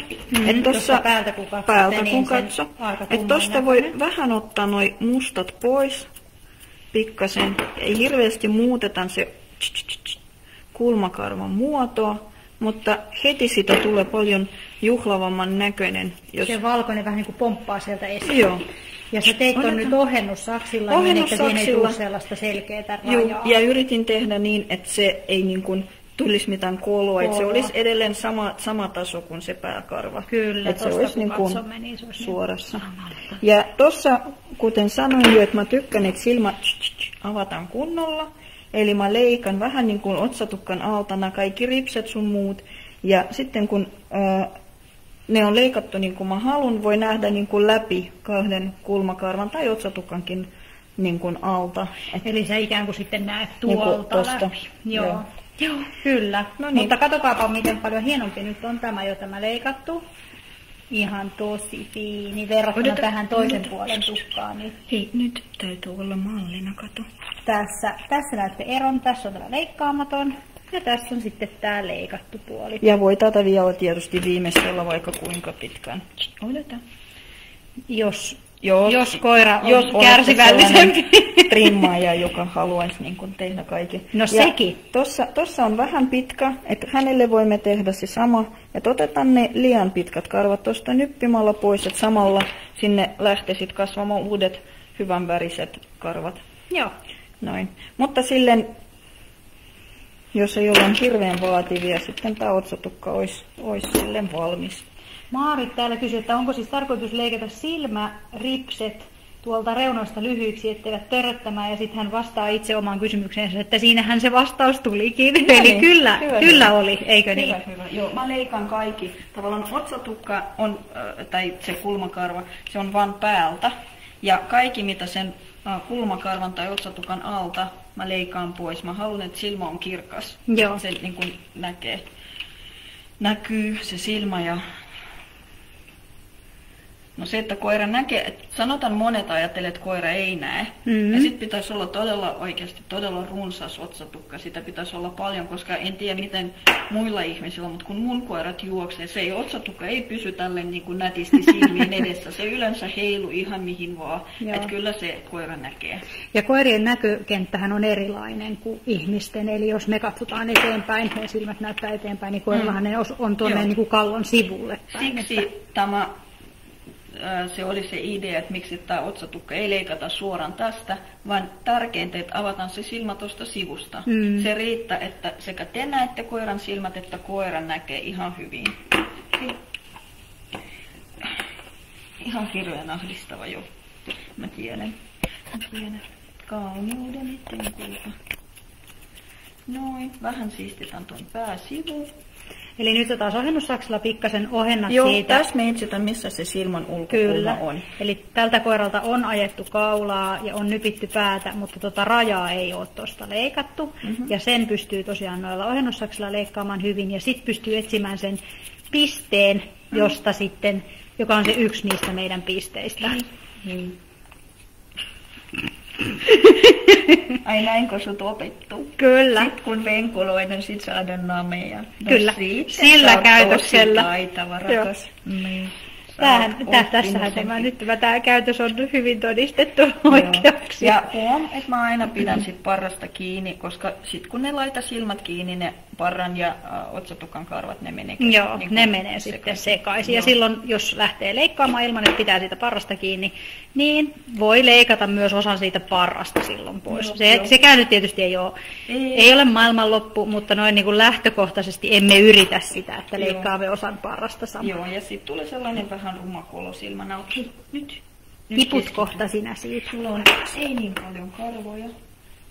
B: Et tossa
A: päältä kun
B: katso. Että tosta voi vähän ottaa noi mustat pois. Pikkasen. Ei hirveästi muutetaan se kulmakarvan muotoa. Mutta heti siitä tulee paljon juhlavamman näköinen.
A: Jos se valkoinen vähän niin kuin pomppaa sieltä esiin.
B: Joo.
A: Ja sä teit ton nyt ohennussaksilla, niin että siinä ei tule sellaista selkeää rajaa.
B: Ja yritin tehdä niin, että se ei niin kuin tulisi mitään koloa, että se olisi edelleen sama taso kuin se pääkarva.
A: Kyllä,
B: että se olisi niin kuin
A: niin se olisi
B: suorassa. Ja tuossa, kuten sanoin jo, että mä tykkään, että silmät avataan kunnolla. Eli mä leikan vähän niin kuin otsatukkan alta nämä kaikki ripset sun muut. Ja sitten kun ne on leikattu niin kuin mä haluan, voi nähdä niin kuin läpi kahden kulmakarvan tai otsatukkankin niin kuin alta.
A: Eli sä ikään kuin sitten näet tuolta
B: niin
A: läpi. Joo, kyllä. No niin. Mutta katsotaanpa, miten paljon hienompi nyt on tämä leikattu. Ihan tosi fiini verrattuna tähän toisen puolen tukkaan. Niin.
B: Hei, nyt täytyy olla mallina, kato.
A: Tässä näette eron. Tässä on tämä leikkaamaton ja tässä on sitten tämä leikattu puoli.
B: Ja voi tätä vielä tietysti viimeistellä vaikka kuinka pitkään. Odotan.
A: Jos koira on kärsivällisempi.
B: Trimmaaja, joka haluaisi niin kuin tehdä kaiken.
A: No sekin.
B: Tossa on vähän pitkä, että hänelle voimme tehdä se sama. Että otetaan ne liian pitkät karvat tuosta nyppimalla pois, että samalla sinne lähtee sitten kasvamaan uudet hyvän väriset karvat.
A: Joo.
B: Noin. Mutta silleen, jos ei olla hirveän vaativia, sitten tämä otsatukka olisi silleen valmis.
A: Maarit täällä kysyy, että onko siis tarkoitus leikata silmäripset tuolta reunoista lyhyiksi, etteivät törröttämään, ja sitten hän vastaa itse omaan kysymykseensä, että siinähän se vastaus tulikin. No eli niin, kyllä oli, eikö niin?
B: Hyvä. Joo, mä leikan kaikki. Tavallaan otsatukka on, tai se kulmakarva, se on vaan päältä, ja kaikki mitä sen kulmakarvan tai otsatukan alta mä leikaan pois. Mä haluan, että silmä on kirkas.
A: Joo.
B: Se niin kuin näkyy se silmä ja No se, että koira näkee, että sanotaan monet ajattelee, että koira ei näe. Ja sitten pitäisi olla oikeasti todella runsas otsatukka. Sitä pitäisi olla paljon, koska en tiedä miten muilla ihmisillä, mutta kun mun koirat juoksee, se ei, otsatukka ei pysy tälle niin kuin nätisti silmien edessä. Se yleensä heilu ihan mihin vaan. Että kyllä se koira näkee.
A: Ja koirien näkökenttähän on erilainen kuin ihmisten. Eli jos me katsotaan eteenpäin, meidän silmät näyttää eteenpäin, niin koirallahan ne on tuonne niin kuin kallon sivulle päin.
B: Siksi se oli se idea, että miksi tämä otsatukka ei leikata suoraan tästä, vaan tärkeintä, että avataan se silmä tuosta sivusta. Se riittää, että sekä te näette koiran silmät, että koira näkee ihan hyvin. Ihan hirveän ahdistava jo. Mä tiedän. Kauneuden eteen kulta. Noin, vähän siistitään tuon pääsivu.
A: Eli nyt taas ohennussaksilla pikkasen ohennat
B: siitä.
A: Joo,
B: tässä me etsitään, missä se silmän ulkokulma on.
A: Eli tältä koiralta on ajettu kaulaa ja on nypitty päätä, mutta rajaa ei ole tuosta leikattu. Ja sen pystyy tosiaan noilla ohennussaksilla leikkaamaan hyvin. Ja sitten pystyy etsimään sen pisteen, josta sitten, joka on se yksi niistä meidän pisteistä.
B: Ai näinkö sut opettu?
A: Kyllä.
B: Sitten kun venkuloin, niin sit saadaan nameja. No
A: kyllä,
B: sillä
A: käytöksellä.
B: Taitava, rakas.
A: Tässähän tämä käytös on hyvin todistettu oikeaksi.
B: Ja huom, että mä aina pidän sit parrasta kiinni, koska sit kun ne laita silmät kiinni, ne parran ja otsatukan karvat, ne menee
A: Joo, niin ne menee sitten sekaisin. Ja silloin, jos lähtee leikkaamaan ilman, että pitää siitä parrasta kiinni, niin voi leikata myös osan siitä parrasta silloin pois. Sekään nyt tietysti ei ole maailmanloppu, mutta noin niin kuin lähtökohtaisesti emme yritä sitä, että leikkaamme osan parrasta samalla.
B: Joo, ja sitten tulee sellainen vähän rumakolo silmänä. Okei, nyt
A: tiput kohta sinä siitä.
B: Sulla on ei niin paljon karvoja,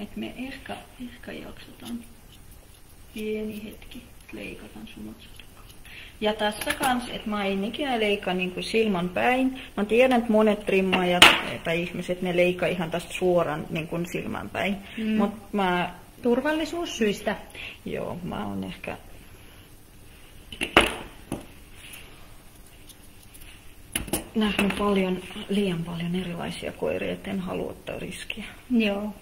B: että me ehkä jaksetaan pieni hetki, leikataan sun otsatukkaa. Ja tässä kans, että mä en ikinä leikkaa niin kuin silmän päin. Mä tiedän, että monet trimmaajat tai ihmiset, ne leikkaa ihan tästä suoraan niin kuin silmän päin. Mut mä...
A: Turvallisuussyistä.
B: Joo, mä oon ehkä... nähnyt liian paljon erilaisia koiria, et en halua ottaa riskiä.
A: Joo.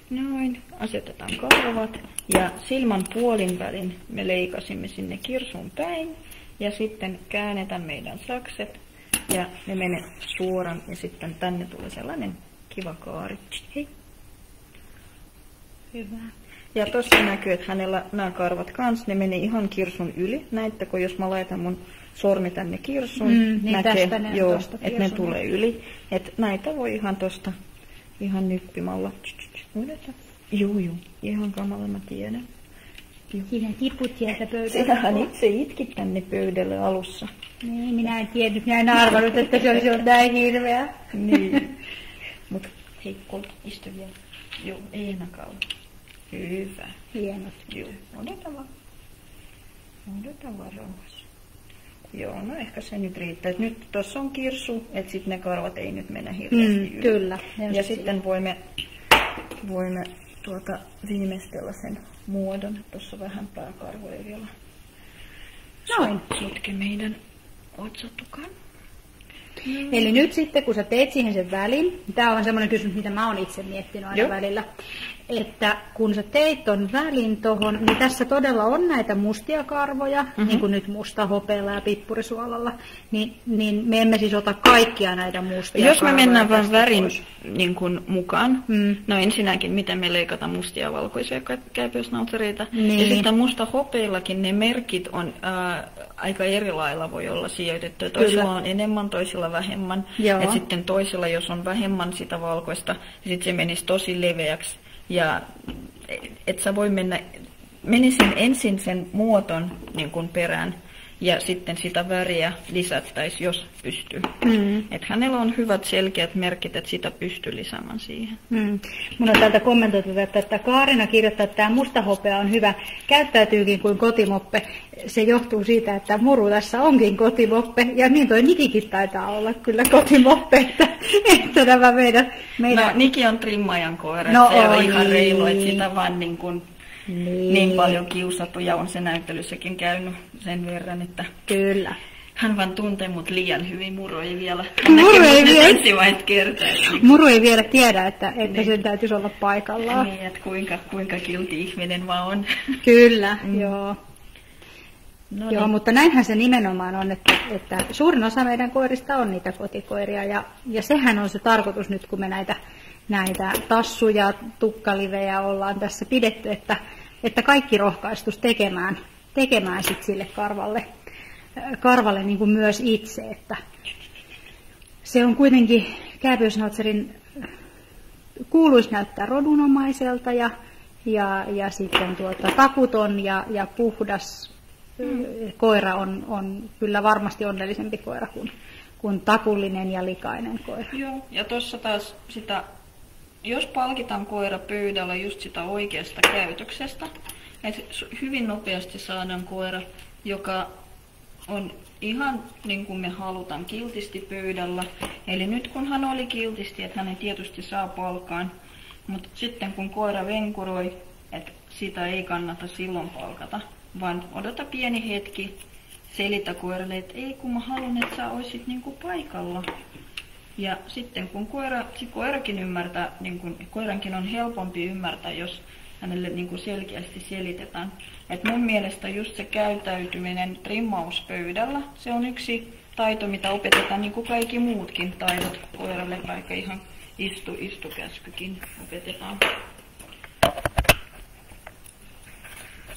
B: Noin, asetetaan karvat ja silmän puolin välin me leikasimme sinne kirsun päin ja sitten käännetään meidän sakset ja ne menee suoraan ja sitten tänne tulee sellainen kiva kaari. Hei.
A: Hyvä.
B: Ja tossa näkyy, että hänellä nämä karvat kans, ne menee ihan kirsun yli. Näettekö, jos mä laitan mun sormi tänne kirsun,
A: niin
B: näkee,
A: että
B: ne tulee yli. Että näitä voi ihan tosta ihan nyppimalla. Joo, ihan kamala mä tiedän.
A: Siinä tiput sieltä pöydällä.
B: Sinähän itse itkit tänne pöydälle alussa.
A: Niin, minä en tiennyt, minä en arvannut, että se olisi ollut näin hirveä.
B: Niin. Mut hei, istu vielä. Joo, ei enää kauan. Hyvä.
A: Hienot.
B: Joo, odota vaan rauhassa. Joo, no ehkä se nyt riittää. Et nyt tuossa on kirsu, että sitten ne karvat ei nyt mennä hirveästi yli.
A: Kyllä.
B: Ja sitten voimme viimeistellä sen muodon. Tuossa vähän pääkarvoja vielä.
A: Noin.
B: Sotke meidän otsatukan.
A: Eli nyt sitten, kun sä teet siihen sen välin, tämä on semmoinen kysymys, mitä mä oon itse miettinyt aina välillä, että kun sä teit ton välin tohon, niin tässä todella on näitä mustia karvoja, niin kuin nyt musta hopealla ja pippurisuolalla, niin me emme siis ota kaikkia näitä mustia
B: Jos me
A: karvoja
B: mennään vaan värin niin kuin mukaan, no ensinnäkin miten me leikataan mustia ja valkoisia käypöysnautareita, ja sitten musta hopeillakin ne merkit on aika eri lailla voi olla sijoitettu. Toisilla on enemmän, toisilla vähemmän. Ja sitten toisilla, jos on vähemmän sitä valkoista, niin sitten se menisi tosi leveäksi. Ja et sä voi menisin ensin sen muoton niin kuin perään ja sitten sitä väriä lisättäisiin, jos pystyy. Että hänellä on hyvät selkeät merkit, että sitä pystyy lisäämään siihen.
A: Mun on täältä kommentoitu, että Kaarina kirjoittaa, että tämä musta hopea on hyvä, käyttäytyykin kuin kotimoppe. Se johtuu siitä, että Muru tässä onkin kotimoppe, ja niin toi Nikikin taitaa olla kyllä kotimoppe, että nämä meidän...
B: No Niki on trimmaajan koira, no, se on ihan reilu, että sitä vaan niin paljon kiusattu ja on se näyttelyssäkin käynyt sen verran, että...
A: Kyllä.
B: hän vaan tuntee mut liian hyvin. Muru ei vielä ensimmäistä kertaa.
A: Muru ei vielä tiedä, että sen täytyisi olla paikallaan.
B: Niin, että kuinka kilti ihminen mä on.
A: Kyllä, joo.
B: No
A: Joo,
B: niin.
A: mutta näinhän se nimenomaan on, että suurin osa meidän koirista on niitä kotikoiria, ja sehän on se tarkoitus nyt, kun me näitä tassuja, tukkalivejä ollaan tässä pidetty, että kaikki rohkaistus tekemään sit sille karvalle niin kuin myös itse, että se on kuitenkin kääpiöschnautzerin kuuluisi näyttää rodunomaiselta ja sitten takuton ja puhdas koira on kyllä varmasti onnellisempi koira kuin takullinen ja likainen koira.
B: Joo, ja tuossa taas sitä, jos palkitaan koira pöydällä just sitä oikeasta käytöksestä, että hyvin nopeasti saadaan koira, joka on ihan niin kuin me halutaan kiltisti pöydällä. Eli nyt kun hän oli kiltisti, että hän tietysti saa palkan, mutta sitten kun koira venkuroi, että sitä ei kannata silloin palkata, vaan odota pieni hetki, selitä koiralle, että ei kun mä haluan, että sä oisit niin kuin paikalla. Ja sitten kun koirakin ymmärtää, niin kuin, koirankin on helpompi ymmärtää, jos hänelle niin kuin selkeästi selitetään. Et mun mielestä just se käyttäytyminen trimmauspöydällä, se on yksi taito, mitä opetetaan niin kuin kaikki muutkin taidot koiralle, vaikka ihan istukäskykin opetetaan.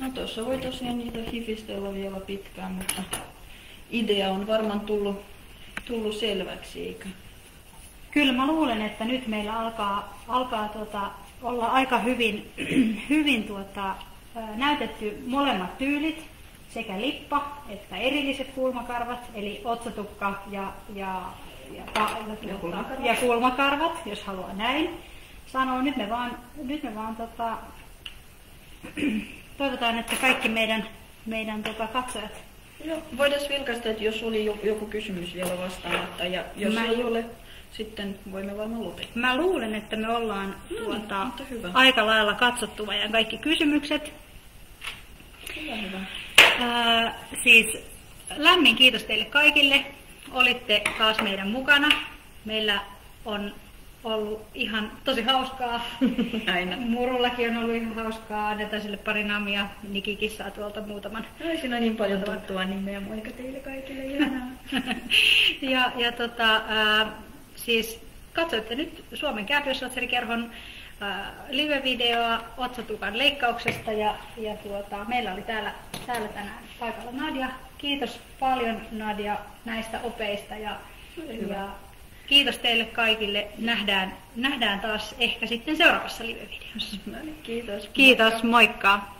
B: No tuossa voi tosiaan niitä hifistellä vielä pitkään, mutta idea on varmaan tullut selväksi, eikö?
A: Kyllä mä luulen, että nyt meillä alkaa olla aika hyvin näytetty molemmat tyylit, sekä lippa että erilliset kulmakarvat, eli otsatukka ja kulmakarvat, jos haluaa näin sanoa. Nyt me vaan toivotaan, että kaikki meidän katsojat.
B: Joo, voidaan vilkaista, että jos oli joku kysymys vielä vastaamatta, ja jos ei ole, sitten voimme varmaan lopettaa.
A: Mä luulen, että me ollaan aika lailla katsottu vajan kaikki kysymykset.
B: Hyvä.
A: Siis lämmin kiitos teille kaikille. Olitte taas meidän mukana. Meillä on ollut ihan tosi hauskaa.
B: Aina.
A: Murullakin on ollut ihan hauskaa. Annetaan sille pari namia. Nikikin saa tuolta muutaman.
B: Siinä on niin paljon tuttua nimeä. Moikka teille kaikille. Ihanaa.
A: Siis katsoitte nyt Suomen kääpiöschnauzerikerhon live-videoa otsatukan leikkauksesta ja meillä oli täällä tänään paikalla Nadia. Kiitos paljon Nadia näistä opeista ja kiitos teille kaikille. Nähdään taas ehkä sitten seuraavassa live-videossa.
B: Kiitos.
A: Kiitos, moikka.